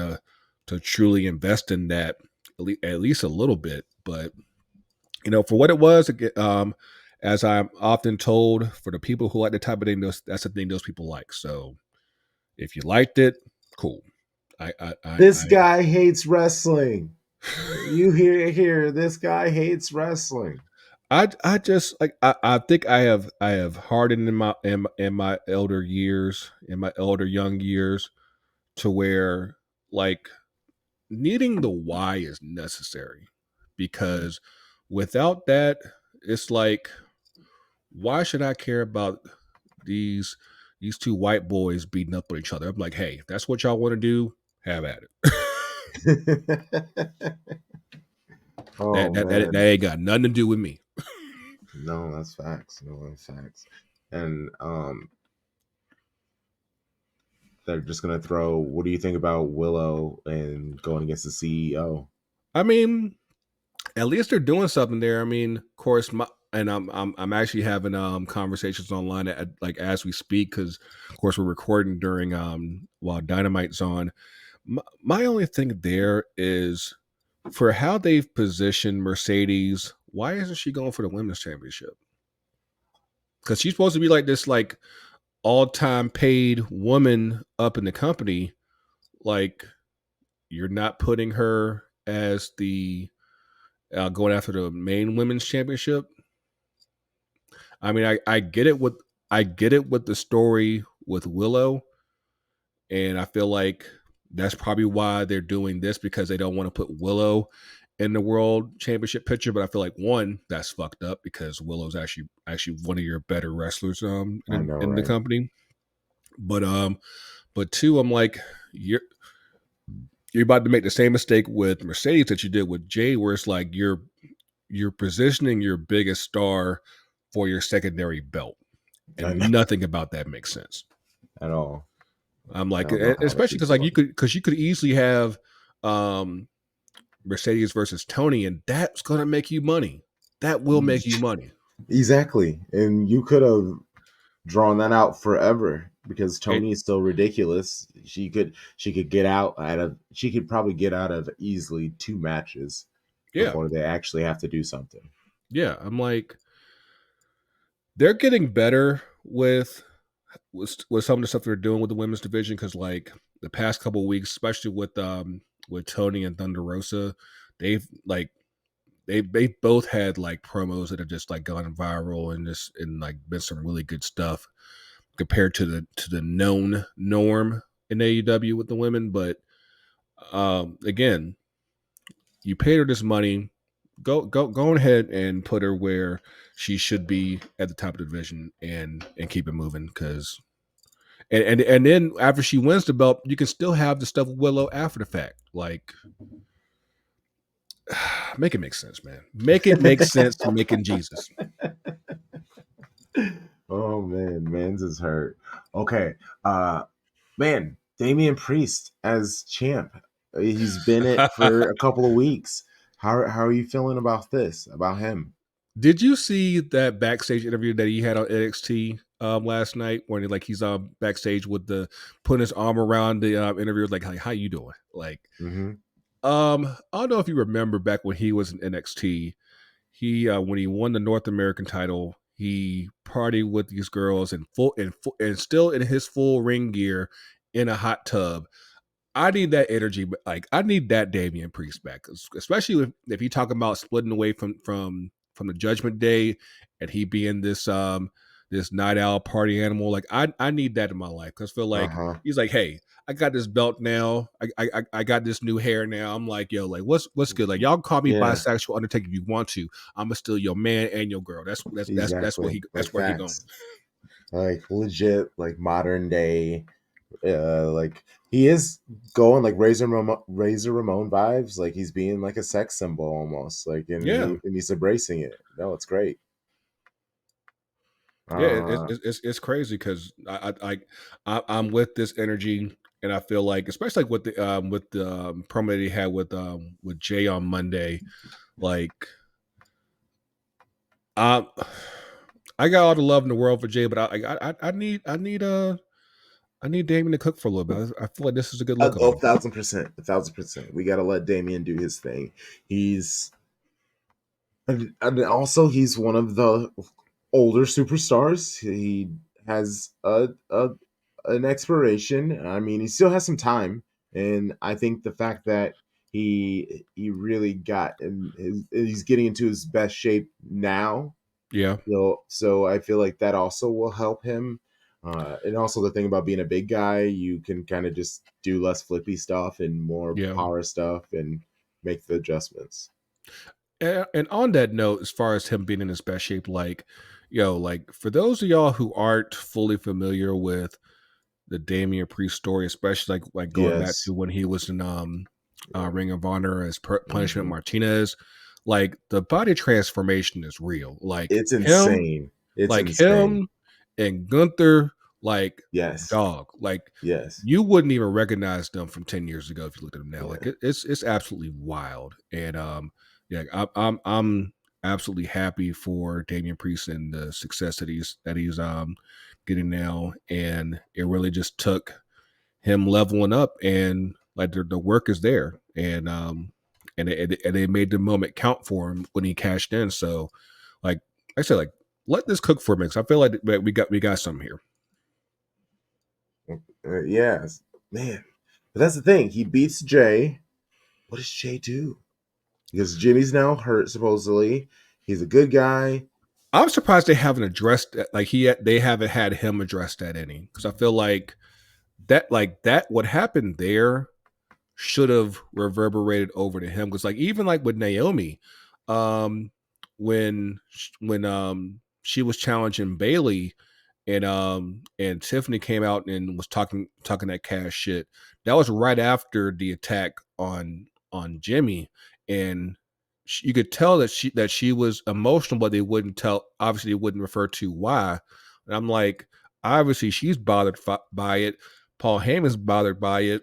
to truly invest in that at least a little bit. But for what it was, as I'm often told, for the people who like the type of thing, that's the thing those people like. So if you liked it, cool. This guy hates wrestling. You hear it here. This guy hates wrestling. I just like I think I have hardened in my elder years, in my elder young years, to where like needing the why is necessary, because without that, it's like, why should I care about these these two white boys beating up on each other? I'm like, hey, if that's what y'all want to do, have at it. Oh That man. ain't got nothing to do with me. No, that's facts. No, that's facts. And they're just gonna throw. What do you think about Willow and going against the CEO? I mean, at least they're doing something there. I mean, of course, and I'm actually having conversations online like as we speak, because of course we're recording during while Dynamite's on. My only thing there is, for how they've positioned Mercedes, why isn't she going for the women's championship? Because she's supposed to be like this like all time paid woman up in the company. Like, you're not putting her as the going after the main women's championship. I mean, I get it with the story with Willow, and I feel like That's probably why they're doing this, because they don't want to put Willow in the world championship picture. But I feel like, one, that's fucked up, because Willow's actually one of your better wrestlers I know, in the right? company. But two, I'm like, you're about to make the same mistake with Mercedes that you did with Jay, where it's like you're positioning your biggest star for your secondary belt, I and know nothing about that makes sense. at all. I'm I like, don't know how to especially keep because like going. you could easily have Mercedes versus Tony, and that's gonna make you money. That will make you money. Exactly, and you could have drawn that out forever because And Tony is so ridiculous. She could probably get out of easily 2 matches yeah, before they actually have to do something. yeah, I'm like, they're getting better with some of the stuff they're doing with the women's division, because like the past couple of weeks, especially with Tony and Thunder Rosa, they've like they both had like promos that have just like gone viral, and like been some really good stuff compared to the known norm in AEW with the women. But again, you paid her this money. Go ahead and put her where she should be, at the top of the division, and keep it moving. Because and then after she wins the belt, you can still have the stuff with Willow after the fact. Like, make it make sense, man. Make it make sense, making Jesus. Oh man, man's is hurt. Okay, man, Damian Priest as champ. He's been it for a couple of weeks. How are you feeling about this? About him? Did you see that backstage interview that he had on NXT last night, when he's backstage with the putting his arm around the interviewer, like, how you doing? Like, Mm-hmm. I don't know if you remember back when he was in NXT, he when he won the North American title, he partied with these girls in full and still in his full ring gear in a hot tub. I need that energy, but like, I need that Damian Priest back, especially if you talk about splitting away from the Judgment Day, and he being this night owl party animal. Like, I need that in my life, because I feel Uh like huh. he's like, hey, I got this belt now. I got this new hair now. I'm like, yo, like, what's good? Like, y'all call me Yeah, bisexual Undertaker if you want to. I'm still your man and your girl. exactly. Like That's where he going. facts. Like legit, like modern day. Like he is going like Razor Ramon vibes. Like he's being like a sex symbol almost. Like Yeah. and he's embracing it. No, it's great. Yeah, Uh, it's crazy, because I'm with this energy, and I feel like, especially like with the promo that he had with Jay on Monday, like, um, I got all the love in the world for Jay, but I need Damien to cook for a little bit. I feel like this is a good look on him. 1,000%, 1,000%. We got to let Damien do his thing. He's and also he's one of the older superstars. He has a an expiration. I mean, he still has some time, and I think the fact that he really got and he's getting into his best shape now. Yeah, So I feel like that also will help him. And also the thing about being a big guy, you can kind of just do less flippy stuff and more yeah. power stuff and make the adjustments. And on that note, as far as him being in his best shape, like, like, for those of y'all who aren't fully familiar with the Damian Priest story, especially like going back Yes. to when he was in Yeah. Ring of Honor as Punishment Hmm. Martinez, like, the body transformation is real. It's insane. It's Like insane. him and Gunther, like, Yes. dog, like, Yes. you wouldn't even recognize them from 10 years ago if you looked at them now. Like, Yeah. it's absolutely wild. And yeah, I'm absolutely happy for Damian Priest and the success that he's getting now. And it really just took him leveling up, and like the work is there, and they made the moment count for him when he cashed in. So, like I said, like, let this cook for a minute. I feel like we got some here. Yes. Man. But that's the thing. He beats Jay. What does Jay do? Because Jimmy's now hurt, supposedly. He's a good guy. I'm surprised they haven't addressed that. Like, they haven't had him address that any, because I feel like that what happened there. should have reverberated over to him. Because like even like with Naomi, um, when she was challenging Bailey and Tiffany came out and was talking that cash shit. That was right after the attack on Jimmy, and you could tell that she was emotional, but they wouldn't tell. Obviously, they wouldn't refer to why. And I'm like, obviously, she's bothered by it. Paul Heyman's bothered by it.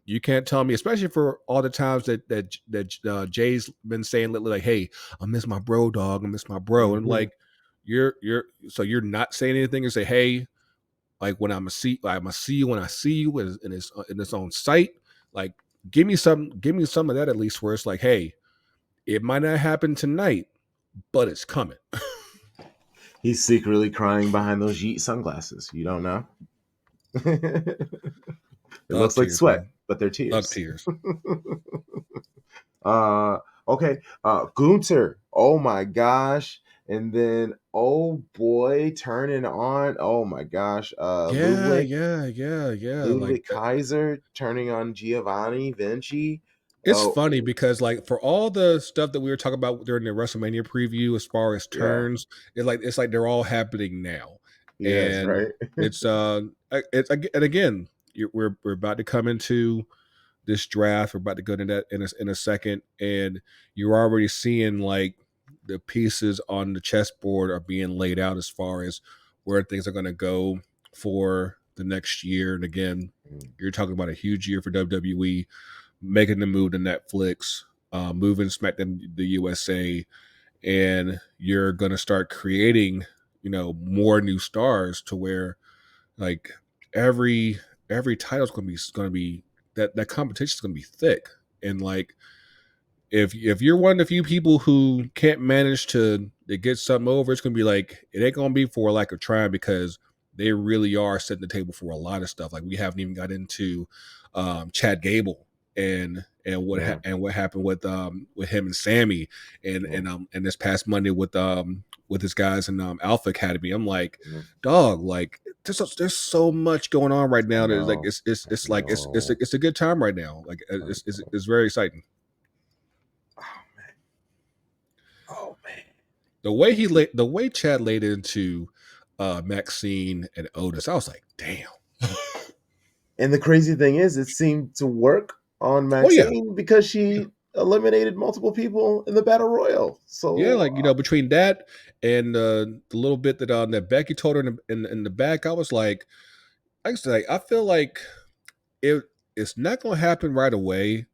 You can't tell me, especially for all the times that Jay's been saying like, "Hey, I miss my bro, dog. I miss my bro," and like, you're you're not saying anything and say, "Hey, like when I'm gonna see you when I see you in its own sight." Like, give me some of that at least, where it's like, "Hey, it might not happen tonight, but it's coming." He's secretly crying behind those Yeet sunglasses. You don't know. It Thug looks like tears, sweat, man. but they're Thug tears. tears. Okay. Gunter. Oh my gosh. And then, oh boy, turning on. Oh my gosh. Yeah. Like Ludwig Kaiser turning on Giovanni Vinci. it's Oh funny because like for all the stuff that we were talking about during the WrestleMania preview, as far as yeah. turns, it's like they're all happening now, Yes. and Right. it's and again, we're about to come into this draft. We're about to go into that in a second, and you're already seeing like the pieces on the chessboard are being laid out as far as where things are going to go for the next year. And again, you're talking about a huge year for WWE, making the move to Netflix, moving SmackDown the USA, and you're going to start creating, more new stars to where like every title's going to be that competition is going to be thick. And like if you're one of the few people who can't manage to get something over, it's going to be like it ain't going to be for a lack of trying, because they really are setting the table for a lot of stuff. Like we haven't even got into Chad Gable and what happened with him and Sammy and this past Monday with his guys in Alpha Academy. I'm like, dog, like there's so much going on right now. There's like it's like it's a good time right now. Like it's very exciting. Oh man. The way Chad laid into Maxine and Otis, I was like, damn. And the crazy thing is, it seemed to work on Oh yeah. Maxine because she eliminated multiple people in the battle royal. Yeah, So like between that and the little bit that Becky told her in the back, I was like, I feel like it's not going to happen right away,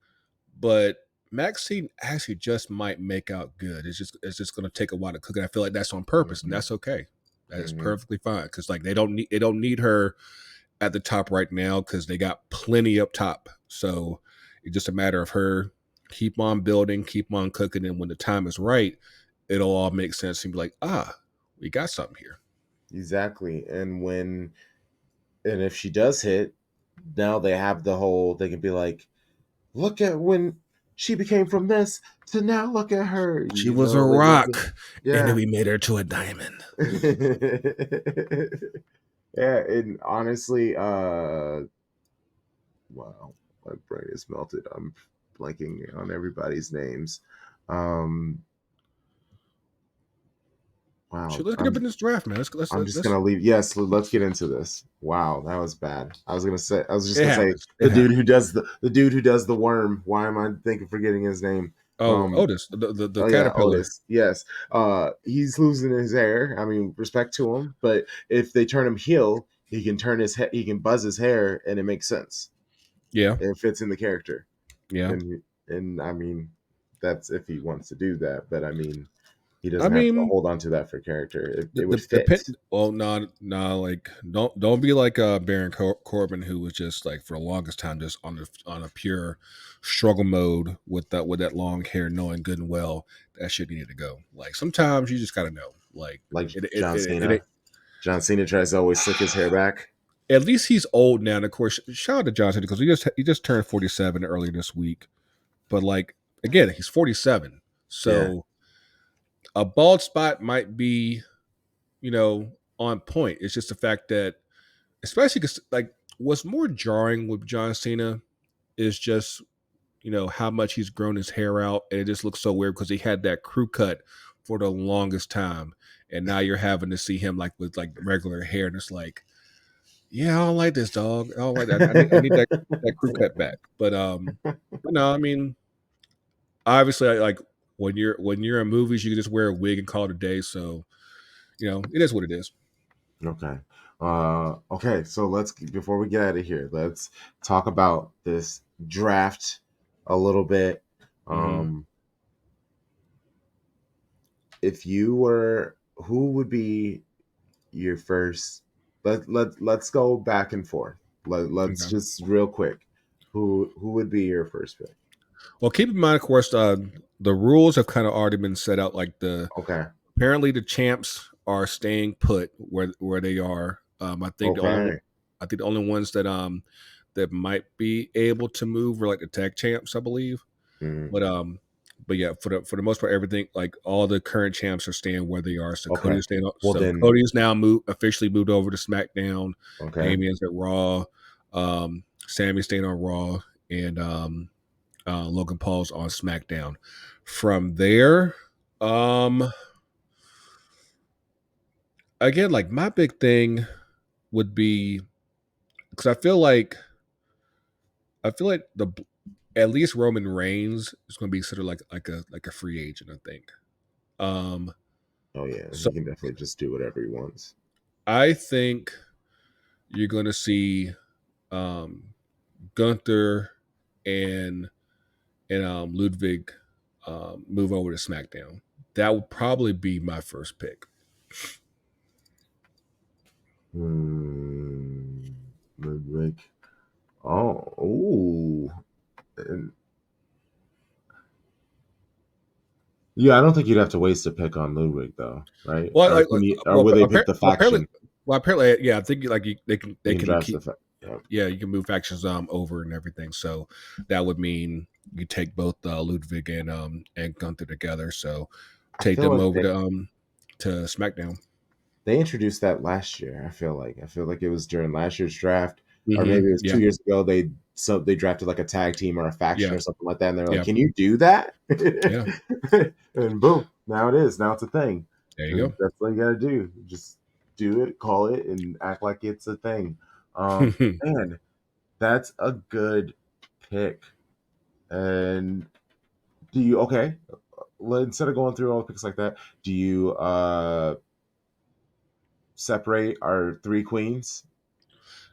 but Maxine actually just might make out good. It's just going to take a while to cook, and I feel like that's on purpose, and that's okay. That is perfectly fine, because like they don't need her at the top right now, because they got plenty up top. So it's just a matter of her keep on building, keep on cooking, and when the time is right, it'll all make sense and be like, we got something here. exactly. And if she does hit, now they have the whole. They can be like, look at when she became from this to now. Look at her. She was a rock, and then Yeah. we made her to a diamond. Yeah, and honestly, wow, my brain is melted. I'm blanking on everybody's names. Um, She wow, let's get up in this draft, man. I'm just Let's gonna leave. Yes, let's get into this. Wow, that was bad. I was just it gonna say happens. It happens. the dude who does the worm. Why am I thinking forgetting his name? Oh, Otis, the Oh yeah, caterpillar. Otis. Yes. He's losing his hair. I mean, respect to him, but if they turn him heel, he can turn his he can buzz his hair, and it makes sense. Yeah, It fits in the character, yeah. and I mean, that's if he wants to do that. But I mean, he I doesn't have to mean, hold on to that for character. It would the fit. well, no, like don't be like Baron Corbin, who was just like for the longest time just on a pure struggle mode with that long hair, knowing good and well that shit needed to go. Like sometimes you just gotta know, like Like John it Cena. John Cena tries to always slick his hair back. at least he's old now. And of course, shout out to Johnson, because he just turned 47 earlier this week. But like again, he's 47, Yeah. so a bald spot might be on point. It's just the fact that, especially because like what's more jarring with John Cena is just how much he's grown his hair out, and it just looks so weird because he had that crew cut for the longest time, and now you're having to see him like with like regular hair, and it's like, yeah, I don't like this, dog. I don't like that. I need that crew cut back. But no, I mean, obviously, like when you're in movies, you can just wear a wig and call it a day. So it is what it is. Okay. Okay, so before we get out of here, let's talk about this draft a little bit. Mm-hmm. If who would be your first? Let's go back and forth. Let's Okay. just real quick. Who would be your first pick? Well, keep in mind, of course, the rules have kind of already been set out. Like Okay. apparently the champs are staying put where they are. I think Okay. the only ones that might be able to move are like the tag champs, I believe. Mm, But yeah, for the most part, everything like all the current champs are staying where they are. So okay. Cody's staying. Well So then. Cody's now officially moved over to SmackDown. Okay. Damien's at Raw. Sammy's staying on Raw, and Logan Paul's on SmackDown. From there, again, like my big thing would be because I feel like the at least Roman Reigns is going to be sort of like a free agent. I think. Oh yeah, So he can definitely just do whatever he wants. I think you're going to see Gunther and Ludwig move over to SmackDown. That would probably be my first pick. Ludwig. Oh, ooh. And- yeah, I don't think you'd have to waste a pick on Ludwig though, right? Well, Or would they pick the faction? apparently, yeah, I think they You can can draft keep. Yeah. Yeah, you can move factions over and everything. So that would mean you take both Ludwig and Gunther together. So I take feel them like over to SmackDown. they introduced that last year. I feel like it was during last year's draft, or Mm-hmm. maybe it was Yeah, 2 years ago. They drafted like a tag team or a faction yeah, or something like that, and they're like, yeah, "Can you do that?" yeah. And boom, now it is. Now it's a thing. There you And that's what you got to do. Just do it, call it, and act like it's a thing. go. Man, that's a good pick. And do you okay? Instead of going through all the picks like that, do you separate our three queens?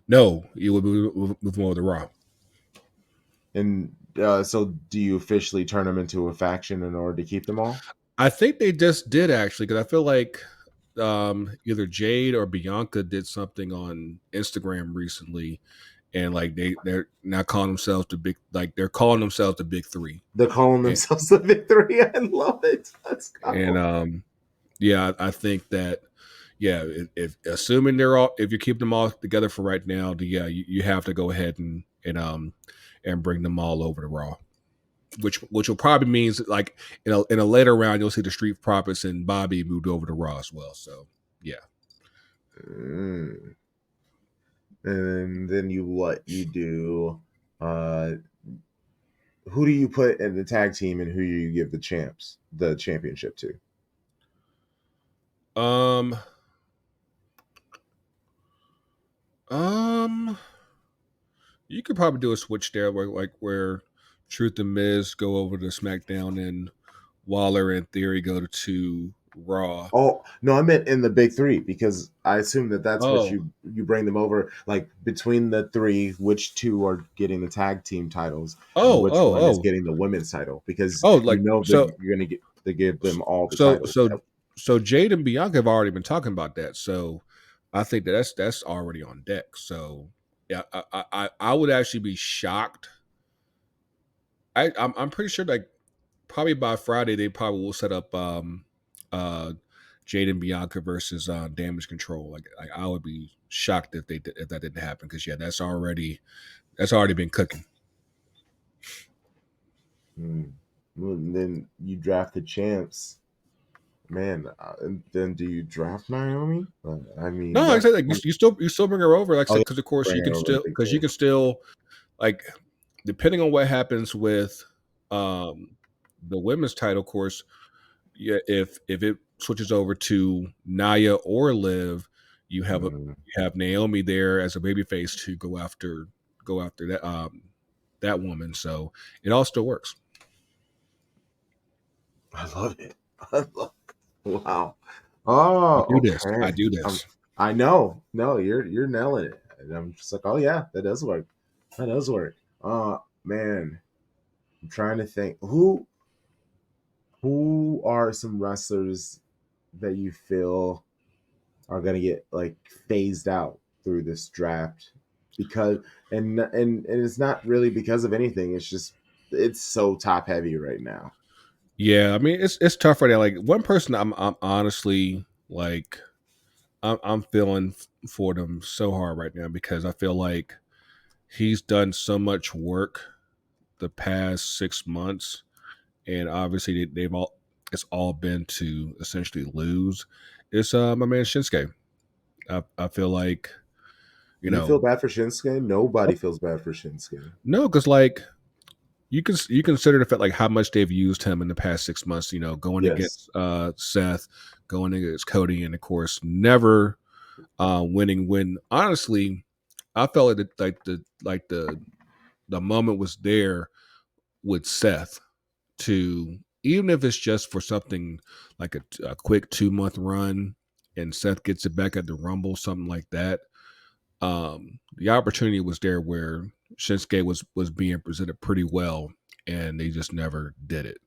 No, you would move more to Raw. And so, do you officially turn them into a faction in order to keep them all? I think they just did actually because I feel like either Jade or Bianca did something on Instagram recently, and like they're now calling themselves they're calling themselves the Big Three, They're calling and, themselves the Victory. I love it. Let's and go. yeah, I think that yeah, if assuming if you keep them all together for right now, yeah, you have to go ahead and bring them all over to Raw. Which will probably means like in a later round you'll see the Street Profits and Bobby moved over to Raw as well. So yeah. Mm. And then you do. Uh, who do you put in the tag team, and who do you give the championship to? Um. Um. You could probably do a switch there, where Truth and Miz go over to SmackDown and Waller and Theory go to Raw. Oh no, I meant in the big three because I assume that's what Oh, you bring them over. Like between the three, which two are getting the tag team titles, and oh, which oh, one is oh, getting the women's title? Because oh. you Like know that so, you're gonna get to give them all the so, titles. so, so. Jade and Bianca have already been talking about that. So I think that's already on deck. So yeah, I would actually be shocked. I'm pretty sure like probably by Friday they probably will set up uh Jade and Bianca versus Damage Control. Like I would be shocked if that didn't happen because yeah, that's already been cooking. Hmm. Well, and then you draft the champs, man. And then do you draft Naomi? I No, mean, like I that's said, like you still bring her over, like I oh said, yeah, because of course bring her over the big you three. can still like depending on what happens with um, the women's title, of course, yeah, if it switches over to Naya or Liv, Mm, you have Naomi there as a babyface to go after that woman. So it all still works. I love it. I love Wow. I do Oh, this. I okay. do this. I know. No, you're nailing it. And I'm just like, oh yeah, that does work. That does work. Man, I'm trying to think who are some wrestlers that you feel are gonna get like phased out through this draft because and it's not really because of anything. It's just it's so top heavy right now. Yeah, I mean it's tough right now. Like one person, I'm honestly like I'm feeling for them so hard right now because I feel like he's done so much work the past 6 months, and obviously they've all it's all been to essentially lose. It's my man Shinsuke. I feel like you You feel know bad for Shinsuke? Nobody feels bad for Shinsuke. no, because like you consider the fact like how much they've used him in the past 6 months. You know, going Yes. against Seth, going against Cody, and of course never winning. When honestly, I felt like the moment was there with Seth to even if it's just for something like a quick 2 month run and Seth gets it back at the Rumble, something like that. The opportunity was there where Shinsuke was being presented pretty well, and they just never did it.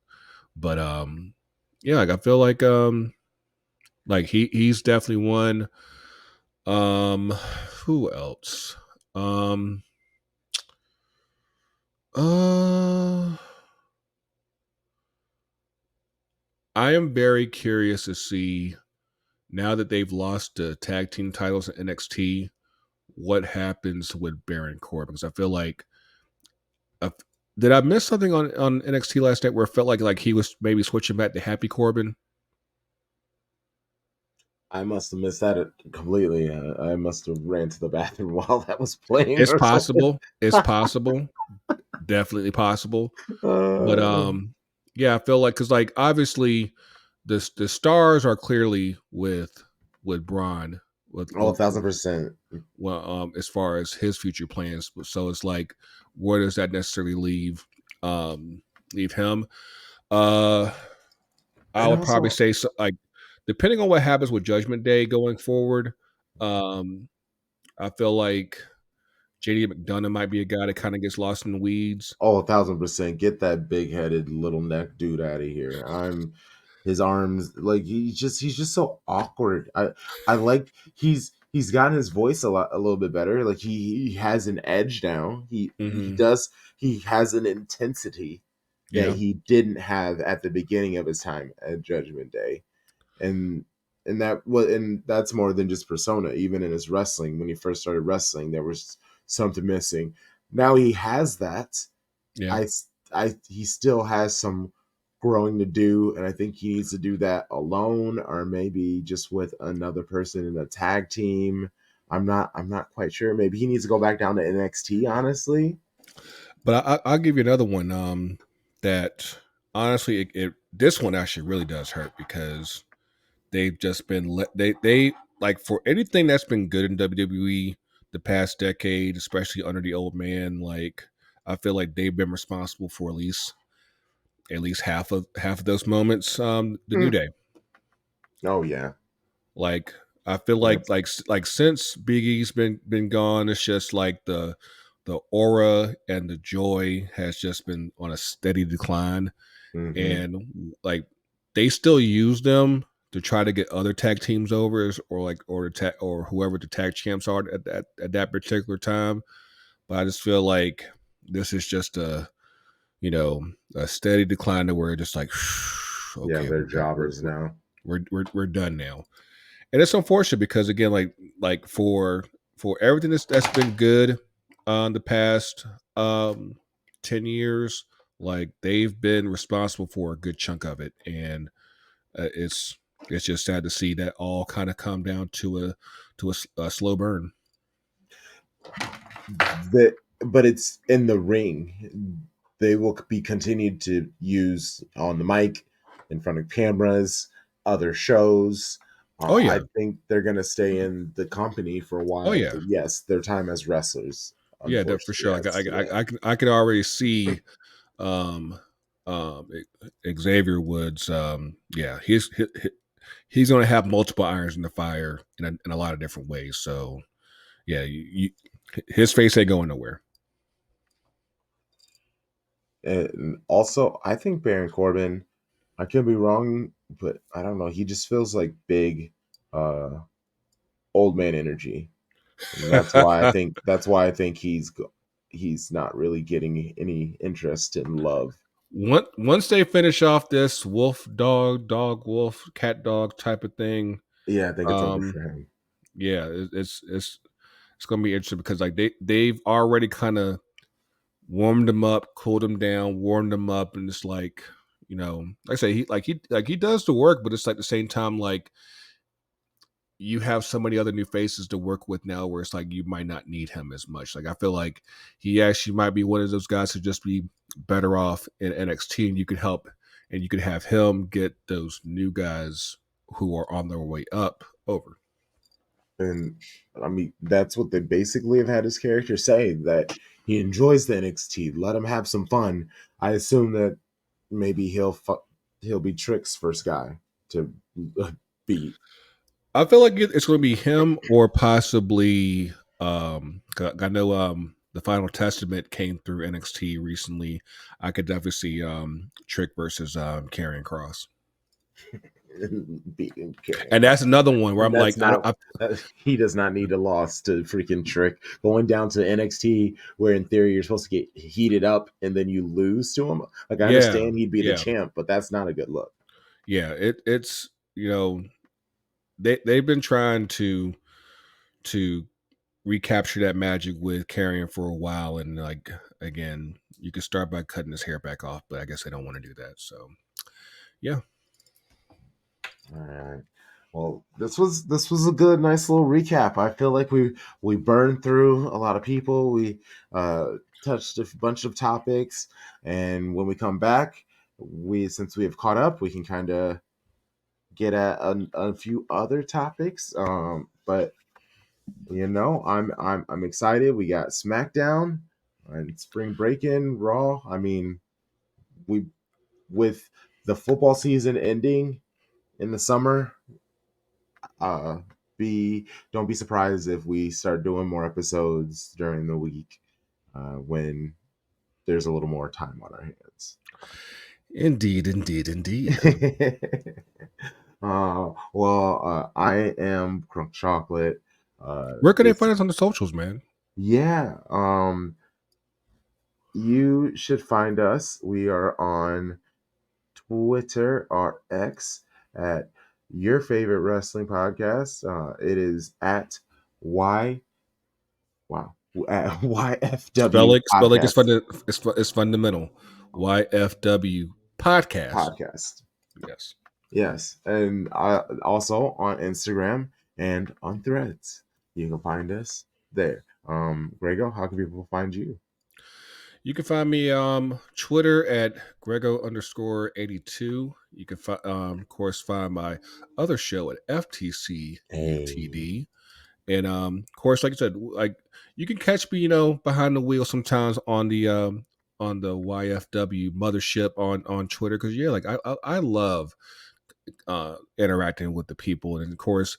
But yeah, like I feel like he's definitely one. Um, who else? Um, uh, I am very curious to see now that they've lost the tag team titles in NXT, what happens with Baron Corbin? Because I feel like uh, did I miss something on NXT last night where it felt like he was maybe switching back to Happy Corbin? I must have missed that completely. I must have ran to the bathroom while that was playing It's or something. possible. It's possible. Definitely possible. But uh, yeah, I feel like because like obviously the stars are clearly with Braun oh, 1,000%. well as far as his future plans. So it's like where does that necessarily leave him? Uh I And would probably also, say so, like depending on what happens with Judgment Day going forward, um I feel like JD McDonough might be a guy that kind of gets lost in the weeds. oh, 1,000%. Get that big headed little neck dude out of here. His arms, like he's just so awkward. I like he's gotten his voice a little bit better. Like he has an edge now. Hmm. He has an intensity that Yeah. he didn't have at the beginning of his time at Judgment Day. and and that's more than just persona. Even in his wrestling, when he first started wrestling, there was something missing. Now he has that. Yeah. I he still has some growing to do, and I think he needs to do that alone or maybe just with another person in a tag team. I'm not quite sure. Maybe he needs to go back down to NXT, honestly. But I'll give you another one. That honestly, this one actually really does hurt because they've just been they like for anything that's been good in WWE the past decade, especially under the old man. Like I feel like they've been responsible for at least half of those moments. The New Mm. Day, Oh yeah. like I feel That's like since Big E's been gone, it's just like the aura and the joy has just been on a steady decline, hmm and like they still use them to try to get other tag teams over or like or whoever the tag champs are at that particular time. But I just feel like this is just a steady decline to where it's just like yeah, okay, they're jobbers now. we're done now. And it's unfortunate because again, like for everything that's been good on the past um 10 years, like they've been responsible for a good chunk of it, and uh, it's it's just sad to see that all kind of come down to a slow burn. but it's in the ring. They will be continued to use on the mic, in front of cameras, other shows. Oh I yeah, think they're going to stay in the company for a oh while, yeah, but yes, their time as wrestlers yeah, that for unfortunately sure. Like has to end. I could already see um Xavier Woods. Yeah, he's going to have multiple irons in the fire in a lot of different ways. So yeah, his face ain't going nowhere. And also, I think Baron Corbin, I could be wrong, but I don't know. He just feels like big, uh, old man energy, and that's why I think he's not really getting any interest in love. Once they finish off this wolf dog dog wolf cat dog type of thing, Yeah, I think it's over um, for him. yeah, it's gonna be interesting because like they've already kind of warmed him up, cooled him down, warmed him up, and it's like, like I say, he does the work, but it's like the same time like you have so many other new faces to work with now where it's like you might not need him as much. Like I feel like he actually might be one of those guys who just be better off in NXT, and you could help and you could have him get those new guys who are on their way up over. And I mean, that's what they basically have had his character say, that he enjoys the NXT. Let him have some fun. I assume that maybe he'll be Trick's first guy to beat. I feel like it's going to be him or possibly 'cause I know the Final Testament came through NXT recently. I could definitely see Trick versus Karrion Cross. Beating Karrion And that's Cross. another one where I'm That's like, not. He does not need a loss to freaking Trick. Going down to NXT, where in theory you're supposed to get heated up and then you lose to him. Like, I yeah, understand he'd be the yeah, champ, but that's not a good look. yeah. It's they've been trying to recapture that magic with Carrion for a while, and like again, you can start by cutting his hair back off, but I guess they don't want to do that. So yeah, All right. Well, this was a good, nice little recap. I feel like we burned through a lot of people. We touched a bunch of topics, and when we come back, since we have caught up, we can kind of get at a few other topics. But I'm excited. We got SmackDown and Spring Break in Raw. I mean, we with the football season ending in the summer, uh be don't be surprised if we start doing more episodes during the week, when there's a little more time on our hands. indeed, indeed, indeed. I am Crunk Chocolate. Where can they This find us on the socials, man? Yeah, you should find us. We are on Twitter or X at your favorite wrestling podcast. It is at Y wow at YFW Spell like it's podcast it's fundamental. YFW podcast. podcast. Yes. Yes, and also on Instagram and on Threads. You can find us there. Grego, how can people find you? You can find me Twitter at Greggo underscore 82. You can of course find my other show at FTC Hey. UTD. And of course, like I said, like you can catch me, behind the wheel sometimes on the YFW mothership on Twitter because yeah, like I love interacting with the people, and of course,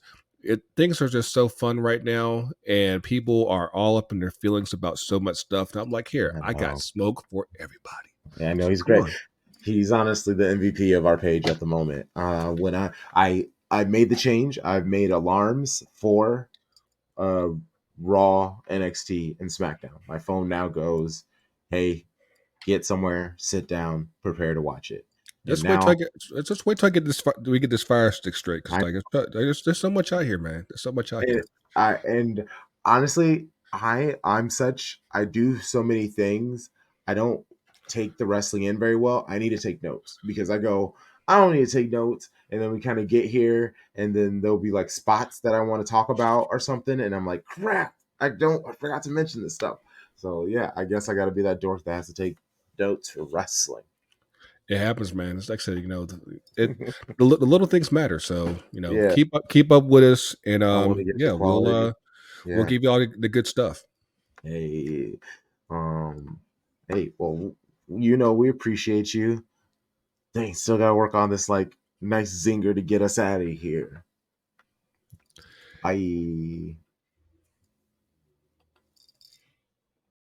things are just so fun right now, and people are all up in their feelings about so much stuff. And I'm like, here, I I got know. smoke for everybody. Yeah, I know So he's come great. on. He's honestly the MVP of our page at the moment. When I made the change, I've made alarms for uh Raw, NXT, and SmackDown. My phone now goes, "Hey, get somewhere, sit down, prepare to watch it." And Just wait till I now get. Just wait till I get this. We get this fire stick straight because I like there's so much out here, man. There's so much out and here. and honestly, I do so many things. I don't take the wrestling in very well. I need to take notes because I don't need to take notes, and then we kind of get here, and then there'll be like spots that I want to talk about or something, and I'm like, crap, I forgot to mention this stuff. So yeah, I guess I got to be that dork that has to take notes for wrestling. It happens, man. It's like I said, the little things matter. So Yeah, keep up with us, and I want to get the yeah, quality. we'll Yeah. give you all the good stuff. Hey, um, hey, well, we appreciate you. Dang, still gotta work on this like nice zinger to get us out of here. Bye.